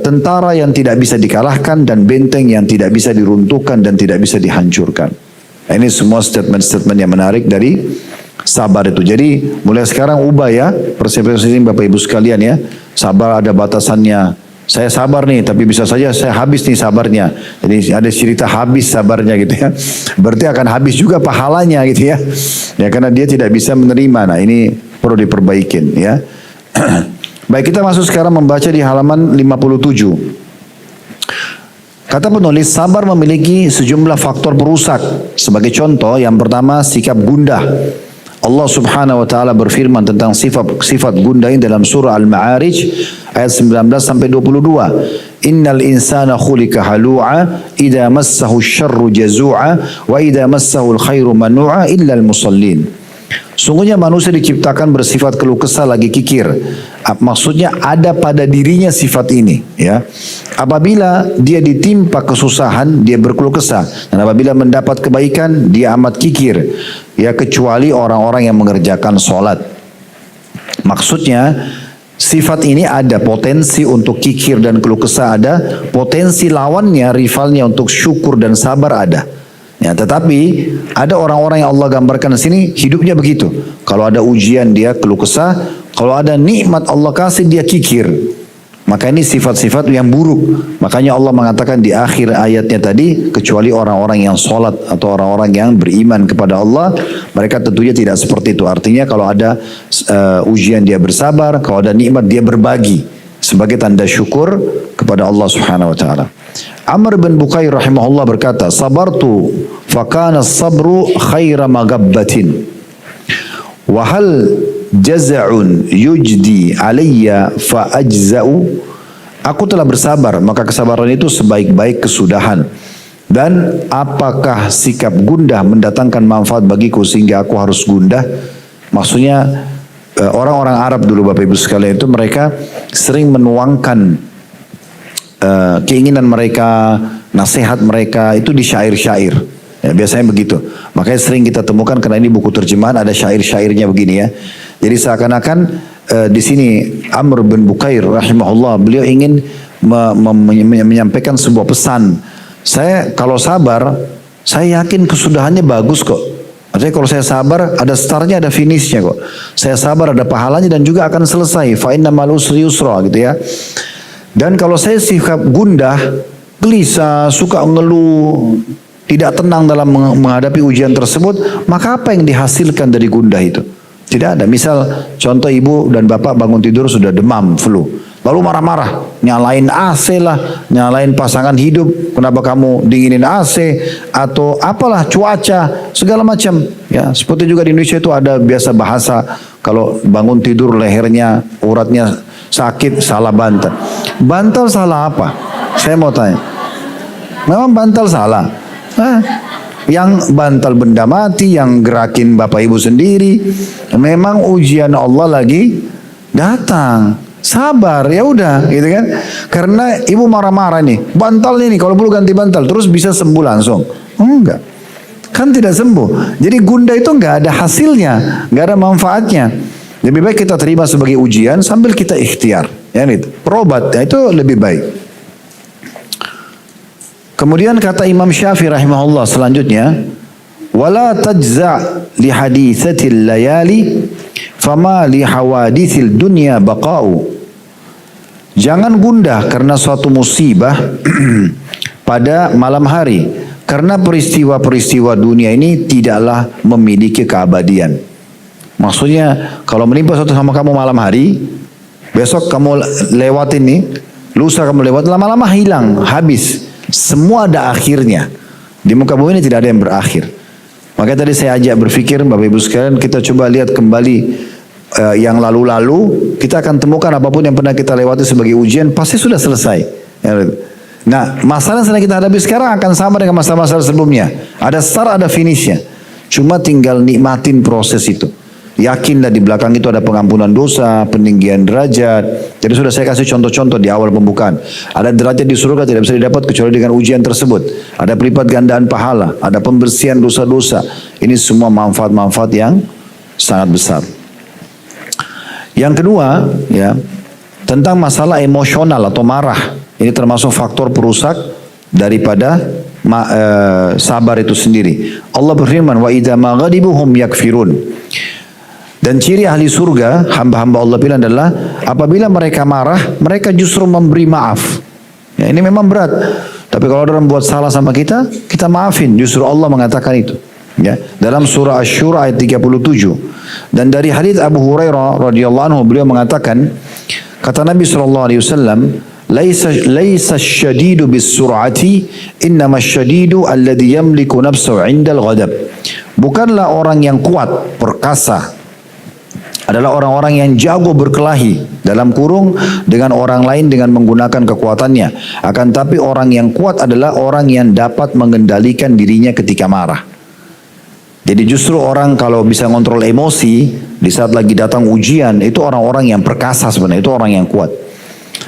tentara yang tidak bisa dikalahkan, dan benteng yang tidak bisa diruntuhkan dan tidak bisa dihancurkan. Nah, ini semua statement-statement yang menarik dari sabar itu. Jadi mulai sekarang ubah ya persepsi Bapak Ibu sekalian ya. Sabar ada batasannya. Saya sabar nih, tapi bisa saja saya habis nih sabarnya. Jadi ada cerita habis sabarnya gitu ya. Berarti akan habis juga pahalanya gitu ya. Ya karena dia tidak bisa menerima. Nah ini perlu diperbaikin ya. Baik, kita masuk sekarang membaca di halaman 57. Kata penulis, sabar memiliki sejumlah faktor perusak. Sebagai contoh, yang pertama sikap gundah. Allah Subhanahu wa taala berfirman tentang sifat gundah ini dalam surah Al-Ma'arij ayat 19 sampai 22. Innal insana khuliqa halu'a idza massahu syarru jazu'a wa idza massahu al-khairu manu'a illa al-musallin. Sungguhnya manusia diciptakan bersifat keluh kesah lagi kikir. Maksudnya ada pada dirinya sifat ini, ya. Apabila dia ditimpa kesusahan, dia berkeluh kesah. Dan apabila mendapat kebaikan, dia amat kikir. Ya, kecuali orang-orang yang mengerjakan sholat. Maksudnya sifat ini ada potensi untuk kikir dan keluh kesah ada, potensi lawannya, rivalnya untuk syukur dan sabar ada. Ya, tetapi ada orang-orang yang Allah gambarkan di sini hidupnya begitu. Kalau ada ujian dia keluh kesah, kalau ada nikmat Allah kasih dia kikir. Maka ini sifat-sifat yang buruk. Makanya Allah mengatakan di akhir ayatnya tadi, kecuali orang-orang yang sholat atau orang-orang yang beriman kepada Allah, mereka tentunya tidak seperti itu. Artinya kalau ada ujian dia bersabar, kalau ada nikmat dia berbagi sebagai tanda syukur kepada Allah Subhanahu wa taala. Amr bin Bukair rahimahullah berkata, sabartu fakana sabru khaira magabbatin wa hal jaza'un yujdi alayya fa ajza'u. Aku telah bersabar, maka kesabaran itu sebaik-baik kesudahan. Dan apakah sikap gundah mendatangkan manfaat bagiku sehingga aku harus gundah? Maksudnya orang-orang Arab dulu Bapak Ibu sekalian itu mereka sering menuangkan keinginan mereka, nasihat mereka itu di syair-syair. Ya, biasanya begitu. Makanya sering kita temukan, karena ini buku terjemahan ada syair-syairnya begini ya. Jadi seakan-akan di sini Amr bin Bukair rahimahullah, beliau ingin menyampaikan sebuah pesan. Saya kalau sabar, saya yakin kesudahannya bagus kok. Artinya kalau saya sabar, ada startnya, ada finishnya kok. Saya sabar, ada pahalanya dan juga akan selesai. Fa inna ma'al usri yusra gitu ya. Dan kalau saya sikap gundah, gelisah, suka ngeluh, tidak tenang dalam menghadapi ujian tersebut, maka apa yang dihasilkan dari gundah itu? Tidak ada. Misal contoh ibu dan bapak bangun tidur sudah demam, flu, lalu marah-marah, nyalain AC lah, nyalain pasangan hidup, kenapa kamu dinginin AC, atau apalah cuaca, segala macam. Ya, seperti juga di Indonesia itu ada biasa bahasa, kalau bangun tidur lehernya, uratnya sakit, salah bantal. Bantal salah apa? Saya mau tanya. Memang bantal salah? Yang bantal benda mati, yang gerakin bapak ibu sendiri. Memang ujian Allah lagi datang. Sabar, ya udah, gitu kan? Karena ibu marah-marah nih, bantal ini kalau perlu ganti bantal, terus bisa sembuh langsung? Enggak, kan tidak sembuh. Jadi gunda itu nggak ada hasilnya, nggak ada manfaatnya. Lebih baik kita terima sebagai ujian sambil kita ikhtiar, ya gitu. Perobat, ya itu lebih baik. Kemudian kata Imam Syafi'i rahimahullah selanjutnya, wala tajza' li haditsatil layali fama li hawaditsil dunya baqa'u. Jangan gundah karena suatu musibah pada malam hari, karena peristiwa-peristiwa dunia ini tidaklah memiliki keabadian. Maksudnya kalau menimpa sesuatu sama kamu malam hari, besok kamu lewatin nih, lusa kamu lewat, lama-lama hilang, habis. Semua ada akhirnya. Di muka bumi ini tidak ada yang berakhir. Makanya tadi saya ajak berpikir, Bapak Ibu sekalian, kita coba lihat kembali yang lalu-lalu, kita akan temukan apapun yang pernah kita lewati sebagai ujian, pasti sudah selesai. Nah, masalah yang sedang kita hadapi sekarang akan sama dengan masalah-masalah sebelumnya. Ada start, ada finishnya. Cuma tinggal nikmatin proses itu. Yakinlah di belakang itu ada pengampunan dosa, peninggian derajat. Jadi sudah saya kasih contoh-contoh di awal pembukaan. Ada derajat di surga tidak bisa didapat kecuali dengan ujian tersebut. Ada pelipat gandaan pahala, ada pembersihan dosa-dosa. Ini semua manfaat-manfaat yang sangat besar. Yang kedua, ya, tentang masalah emosional atau marah. Ini termasuk faktor perusak daripada sabar itu sendiri. Allah berfirman, wa idza ma ghadibu hum yakfirun. Dan ciri ahli surga, hamba-hamba Allah bilang adalah apabila mereka marah, mereka justru memberi maaf. Ya, ini memang berat. Tapi kalau orang buat salah sama kita, kita maafin. Justru Allah mengatakan itu. Ya, dalam surah Asy-Syura ayat 37. Dan dari hadits Abu Hurairah radhiyallahu anhu, beliau mengatakan, kata Nabi SAW, laisa syadidu bis sur'ati, innama syadidu alladhi yamliku nafsahu 'indal ghadab. Bukanlah orang yang kuat, perkasa, adalah orang-orang yang jago berkelahi, dalam kurung, dengan orang lain dengan menggunakan kekuatannya. Akan tapi orang yang kuat adalah orang yang dapat mengendalikan dirinya ketika marah. Jadi justru orang kalau bisa ngontrol emosi di saat lagi datang ujian, itu orang-orang yang perkasa sebenarnya, itu orang yang kuat.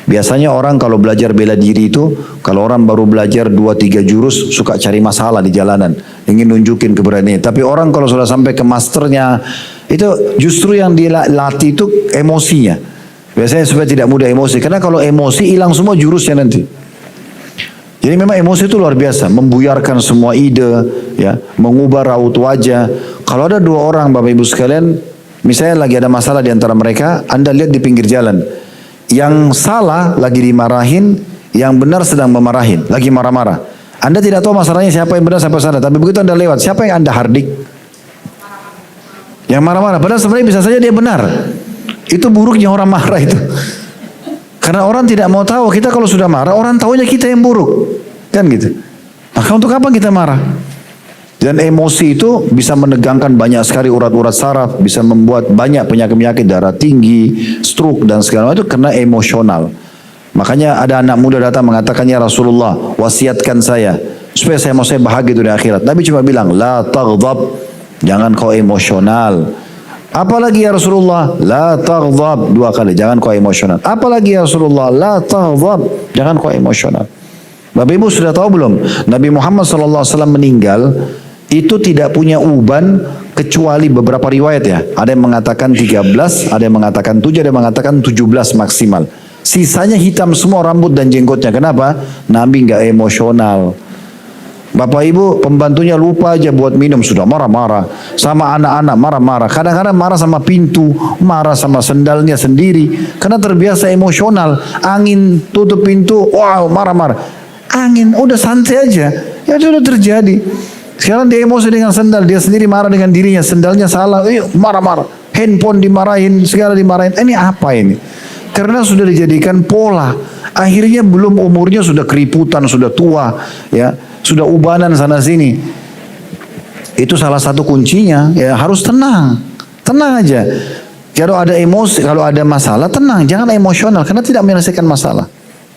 Biasanya orang kalau belajar bela diri itu, kalau orang baru belajar 2-3 jurus suka cari masalah di jalanan, ingin nunjukin keberanian. Tapi orang kalau sudah sampai ke masternya, itu justru yang dilatih itu emosinya. Biasanya supaya tidak mudah emosi, karena kalau emosi hilang semua jurusnya nanti. Jadi memang emosi itu luar biasa, membuyarkan semua ide, ya, mengubah raut wajah. Kalau ada dua orang Bapak Ibu sekalian, misalnya lagi ada masalah di antara mereka, Anda lihat di pinggir jalan, yang salah lagi dimarahin, yang benar sedang memarahin, lagi marah-marah. Anda tidak tahu masalahnya siapa yang benar siapa yang salah, tapi begitu Anda lewat, siapa yang Anda hardik? Yang marah-marah, padahal sebenarnya bisa saja dia benar. Itu buruknya orang marah itu. Karena orang tidak mau tahu, kita kalau sudah marah, orang tahunya kita yang buruk. Kan gitu. Maka untuk apa kita marah? Dan emosi itu bisa menegangkan banyak sekali urat-urat saraf, bisa membuat banyak penyakit-penyakit darah tinggi, stroke dan segala macam itu karena emosional. Makanya ada anak muda datang mengatakan, ya Rasulullah, wasiatkan saya supaya saya bahagia di akhirat. Nabi cuma bilang, la taghdab, jangan kau emosional. Apalagi ya Rasulullah, la taghdab, 2 kali, jangan kau emosional. Apalagi ya Rasulullah, la taghdab, jangan kau emosional. Bapak Ibu sudah tahu belum? Nabi Muhammad SAW meninggal itu tidak punya uban kecuali beberapa riwayat ya. Ada yang mengatakan 13, ada yang mengatakan 7, ada yang mengatakan 17 maksimal. Sisanya hitam semua rambut dan jenggotnya. Kenapa? Nabi nggak emosional. Bapak Ibu pembantunya lupa aja buat minum sudah marah-marah. Sama anak-anak marah-marah. Kadang-kadang marah sama pintu, marah sama sendalnya sendiri. Karena terbiasa emosional. Angin tutup pintu, wow marah-marah. Angin, udah santai aja. Ya itu udah terjadi. Sekarang dia emosi dengan sendal, dia sendiri marah dengan dirinya, sendalnya salah, marah-marah. Handphone dimarahin, segala dimarahin. Ini apa ini? Karena sudah dijadikan pola. Akhirnya belum umurnya sudah keriputan, sudah tua, ya, sudah ubanan sana sini. Itu salah satu kuncinya, ya harus tenang. Tenang aja. Kalau ada emosi, kalau ada masalah, tenang, jangan emosional karena tidak menyelesaikan masalah.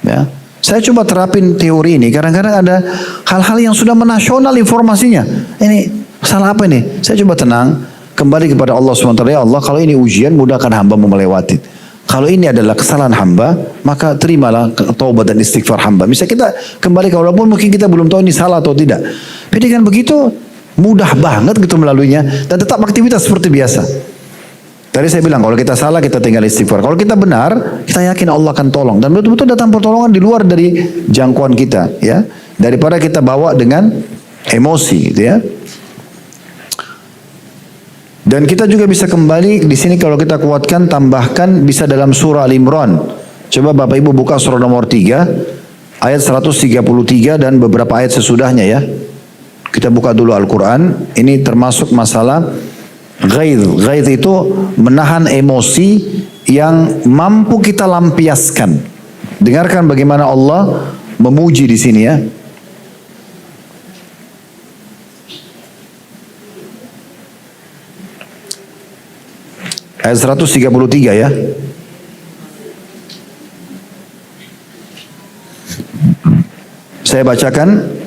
Ya. Saya coba terapin teori ini, kadang-kadang ada hal-hal yang sudah menasional informasinya. Ini salah apa ini? Saya coba tenang, kembali kepada Allah SWT. Ya Allah, kalau ini ujian, mudahkan hamba melewati. Kalau ini adalah kesalahan hamba, maka terimalah taubat dan istighfar hamba. Bisa kita kembali, walaupun mungkin kita belum tahu ini salah atau tidak. Tapi dengan begitu mudah banget gitu melaluinya dan tetap aktivitas seperti biasa. Tadi saya bilang kalau kita salah kita tinggal istighfar. Kalau kita benar, kita yakin Allah akan tolong dan betul-betul datang pertolongan di luar dari jangkauan kita, ya. Daripada kita bawa dengan emosi, gitu ya. Dan kita juga bisa kembali di sini kalau kita kuatkan, tambahkan bisa dalam surah Al-Imran. Coba Bapak Ibu buka surah nomor 3 ayat 133 dan beberapa ayat sesudahnya ya. Kita buka dulu Al-Quran. Ini termasuk masalah ghaidh. Ghaidh itu menahan emosi yang mampu kita lampiaskan. Dengarkan bagaimana Allah memuji di sini ya. Ayat 133 ya. Saya bacakan.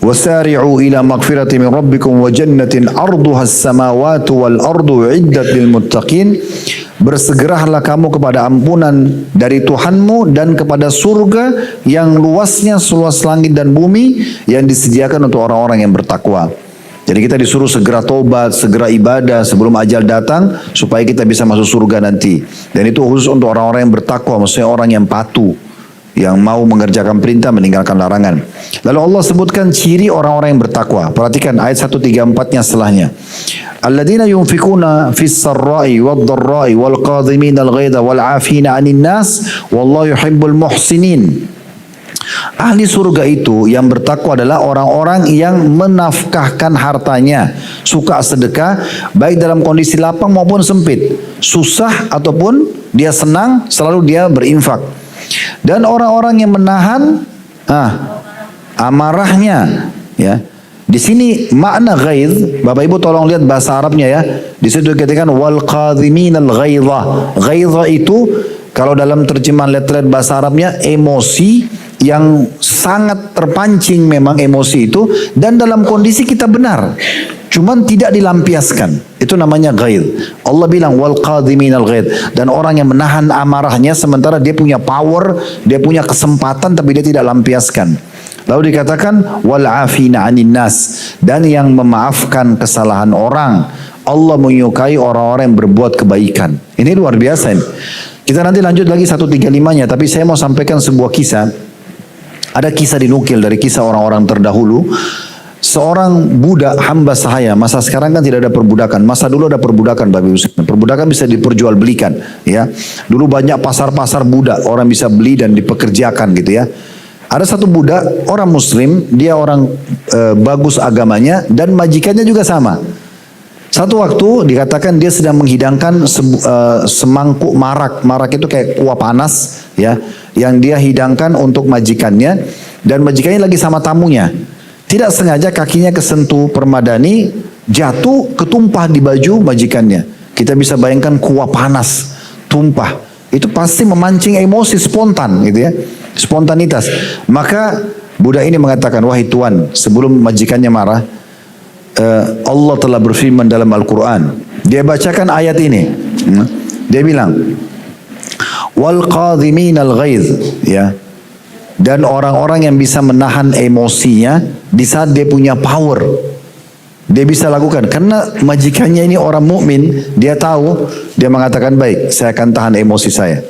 Wasari'u ila maghfirati min rabbikum wa jannatin arduha as-samawati wal ardu 'iddat lil muttaqin. Bersegeralah kamu kepada ampunan dari Tuhanmu dan kepada surga yang luasnya seluas langit dan bumi yang disediakan untuk orang-orang yang bertakwa. Jadi kita disuruh segera tobat, segera ibadah sebelum ajal datang supaya kita bisa masuk surga nanti. Dan itu khusus untuk orang-orang yang bertakwa, maksudnya orang yang patuh, yang mau mengerjakan perintah, meninggalkan larangan. Lalu Allah sebutkan ciri orang-orang yang bertakwa. Perhatikan ayat 134-nya setelahnya. Alladzina yunfikuna fis sarra'i wad dharra'i wal qadhimina al-ghaidha wal 'afina 'anil nas wallahu yuhibbul muhsinin. Ahli surga itu yang bertakwa adalah orang-orang yang menafkahkan hartanya, suka sedekah, baik dalam kondisi lapang maupun sempit, susah ataupun dia senang, selalu dia berinfak. Dan orang-orang yang menahan amarahnya, ya. Di sini makna ghaidh, Bapak Ibu tolong lihat bahasa Arabnya ya. Di situ dikatakan wal qadhiminal ghaidha. Ghaidha itu kalau dalam terjemahan letterhead bahasa Arabnya emosi yang sangat terpancing, memang emosi itu, dan dalam kondisi kita benar cuman tidak dilampiaskan, itu namanya ghaidh. Allah bilang wal qadhiminal ghaidh, dan orang yang menahan amarahnya sementara dia punya power, dia punya kesempatan tapi dia tidak lampiaskan. Lalu dikatakan wal afina 'anil nas, dan yang memaafkan kesalahan orang. Allah menyukai orang-orang yang berbuat kebaikan. Ini luar biasa ini. Kita nanti lanjut lagi 135-nya, tapi saya mau sampaikan sebuah kisah. Ada kisah dinukil dari kisah orang-orang terdahulu. Seorang budak hamba sahaya. Masa sekarang kan tidak ada perbudakan. Masa dulu ada perbudakan, Bapak Ibu. Perbudakan bisa diperjualbelikan, ya. Dulu banyak pasar-pasar budak, orang bisa beli dan dipekerjakan gitu ya. Ada satu budak, orang muslim, dia orang bagus agamanya dan majikannya juga sama. Satu waktu dikatakan dia sedang menghidangkan semangkuk marak. Marak itu kayak kuah panas ya, yang dia hidangkan untuk majikannya, dan majikannya lagi sama tamunya. Tidak sengaja kakinya kesentuh permadani, jatuh, ketumpah di baju majikannya. Kita bisa bayangkan kuah panas tumpah. Itu pasti memancing emosi spontan gitu ya. Spontanitas. Maka budak ini mengatakan, wahai Tuan, sebelum majikannya marah, Allah telah berfirman dalam Al-Quran. Dia bacakan ayat ini. Dia bilang, wal qadhiminal ghaidh, ya. Dan orang-orang yang bisa menahan emosinya di saat dia punya power, dia bisa lakukan. Karena majikannya ini orang mukmin, dia tahu, dia mengatakan baik, saya akan tahan emosi saya.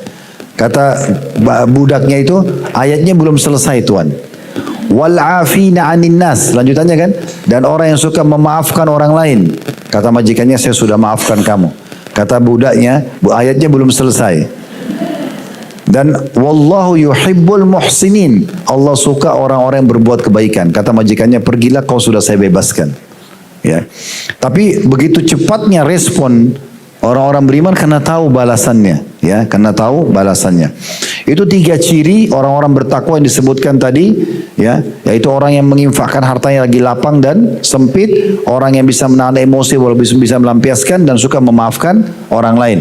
Kata budaknya itu, ayatnya belum selesai Tuan. Wal afina 'anil nas, lanjutannya kan, dan orang yang suka memaafkan orang lain. Kata majikannya, saya sudah maafkan kamu. Kata budaknya, ayatnya belum selesai. Dan wallahu yuhibbul muhsinin, Allah suka orang-orang yang berbuat kebaikan. Kata majikannya, pergilah, kau sudah saya bebaskan. Ya. Tapi begitu cepatnya respon orang-orang beriman karena tahu balasannya, ya, karena tahu balasannya. Itu 3 ciri orang-orang bertakwa yang disebutkan tadi, ya, yaitu orang yang menginfakkan hartanya lagi lapang dan sempit, orang yang bisa menahan emosi walaupun bisa melampiaskan, dan suka memaafkan orang lain.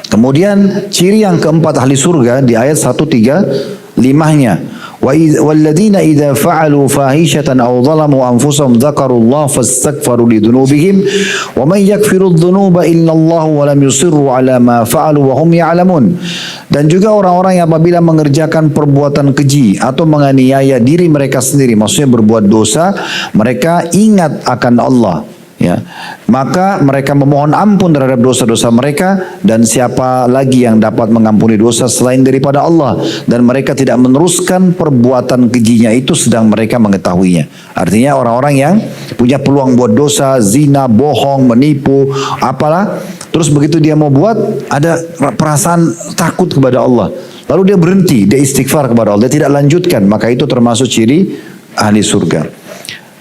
Kemudian ciri yang keempat ahli surga di ayat 135-nya, Walladzina idza fa'alu fahishatan aw zalamu anfusahum dzakarullaha fastaghfaru lidzunubihim wa may yaghfiru dzunuba illallah wa lam yusirru ala ma fa'alu wa hum ya'lamun. Dan juga orang-orang yang apabila mengerjakan perbuatan keji atau menganiaya diri mereka sendiri, maksudnya berbuat dosa, mereka ingat akan Allah, ya, maka mereka memohon ampun terhadap dosa-dosa mereka, dan siapa lagi yang dapat mengampuni dosa selain daripada Allah, dan mereka tidak meneruskan perbuatan kejinya itu sedang mereka mengetahuinya. Artinya orang-orang yang punya peluang buat dosa, zina, bohong, menipu, apalah, terus begitu dia mau buat, ada perasaan takut kepada Allah, lalu dia berhenti, dia istighfar kepada Allah, dia tidak lanjutkan, maka itu termasuk ciri ahli surga.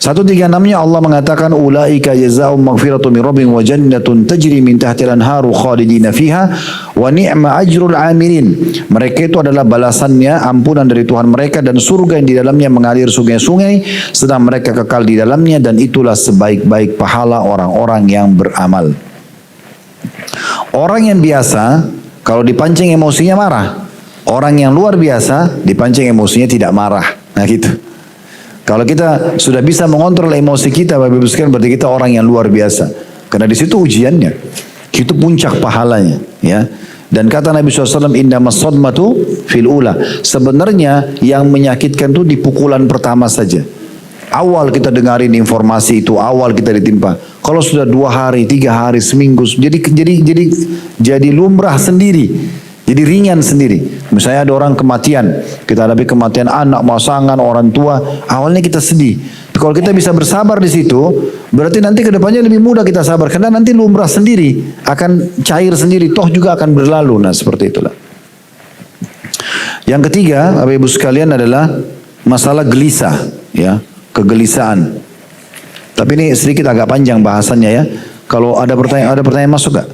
136-nya Allah mengatakan ulaika jazaa'um maghfiratu min rabbihim wa jannatun tajri min tahtiha al-anharu khalidina fiha wa ni'ma ajrul 'amilin. Mereka itu adalah balasannya ampunan dari Tuhan mereka dan surga yang di dalamnya mengalir sungai-sungai sedang mereka kekal di dalamnya, dan itulah sebaik-baik pahala orang-orang yang beramal. Orang yang biasa kalau dipancing emosinya marah. Orang yang luar biasa dipancing emosinya tidak marah. Nah gitu. Kalau kita sudah bisa mengontrol emosi kita, Bapak Ibu sekalian, berarti kita orang yang luar biasa. Karena di situ ujiannya, itu puncak pahalanya, ya. Dan kata Nabi SAW, innamas sadmatu fil ula. Sebenarnya yang menyakitkan itu di pukulan pertama saja. Awal kita dengarin informasi itu, awal kita ditimpa. Kalau sudah 2 hari, 3 hari, seminggu, jadi lumrah sendiri. Jadi ringan sendiri. Misalnya ada orang kematian, kita hadapi kematian anak, pasangan, orang tua, awalnya kita sedih. Tapi kalau kita bisa bersabar di situ, berarti nanti kedepannya lebih mudah kita sabar, karena nanti lumrah sendiri, akan cair sendiri, toh juga akan berlalu. Nah seperti itulah. Yang ketiga, Bapak Ibu sekalian, adalah masalah gelisah, ya, kegelisahan. Tapi ini sedikit agak panjang bahasannya, ya. Kalau ada pertanyaan masuk gak?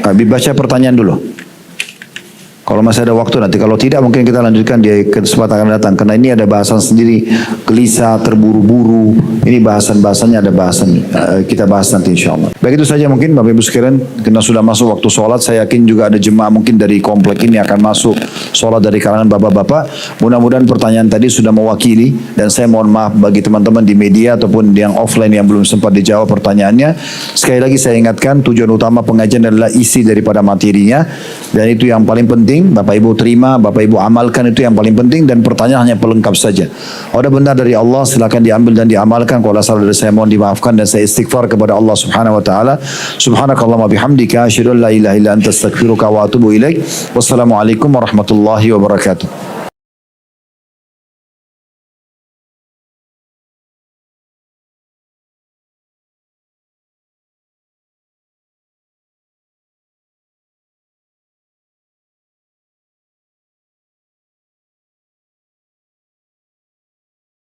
Baca pertanyaan dulu. Kalau masih ada waktu nanti, kalau tidak mungkin kita lanjutkan di kesempatan akan datang. Karena ini ada bahasan sendiri, gelisah, terburu-buru. Ini bahasannya ada bahasan, kita bahas nanti insya Allah. Baik, itu saja mungkin Bapak Ibu sekalian, karena sudah masuk waktu sholat. Saya yakin juga ada jemaah mungkin dari komplek ini akan masuk sholat dari kalangan bapak-bapak. Mudah-mudahan pertanyaan tadi sudah mewakili, dan saya mohon maaf bagi teman-teman di media ataupun yang offline yang belum sempat dijawab pertanyaannya. Sekali lagi saya ingatkan, tujuan utama pengajian adalah isi daripada materinya, dan itu yang paling penting. Bapak Ibu terima, Bapak Ibu amalkan, itu yang paling penting, dan pertanyaan hanya pelengkap saja. Kalau ada benar dari Allah silakan diambil dan diamalkan. Kalau ada salah dari saya mohon dimaafkan, dan saya istighfar kepada Allah Subhanahu wa taala. Subhanakallahumma bihamdika asyhadu an la ilaha illa anta astaghfiruka wa atubu ilaik. Wassalamualaikum warahmatullahi wabarakatuh.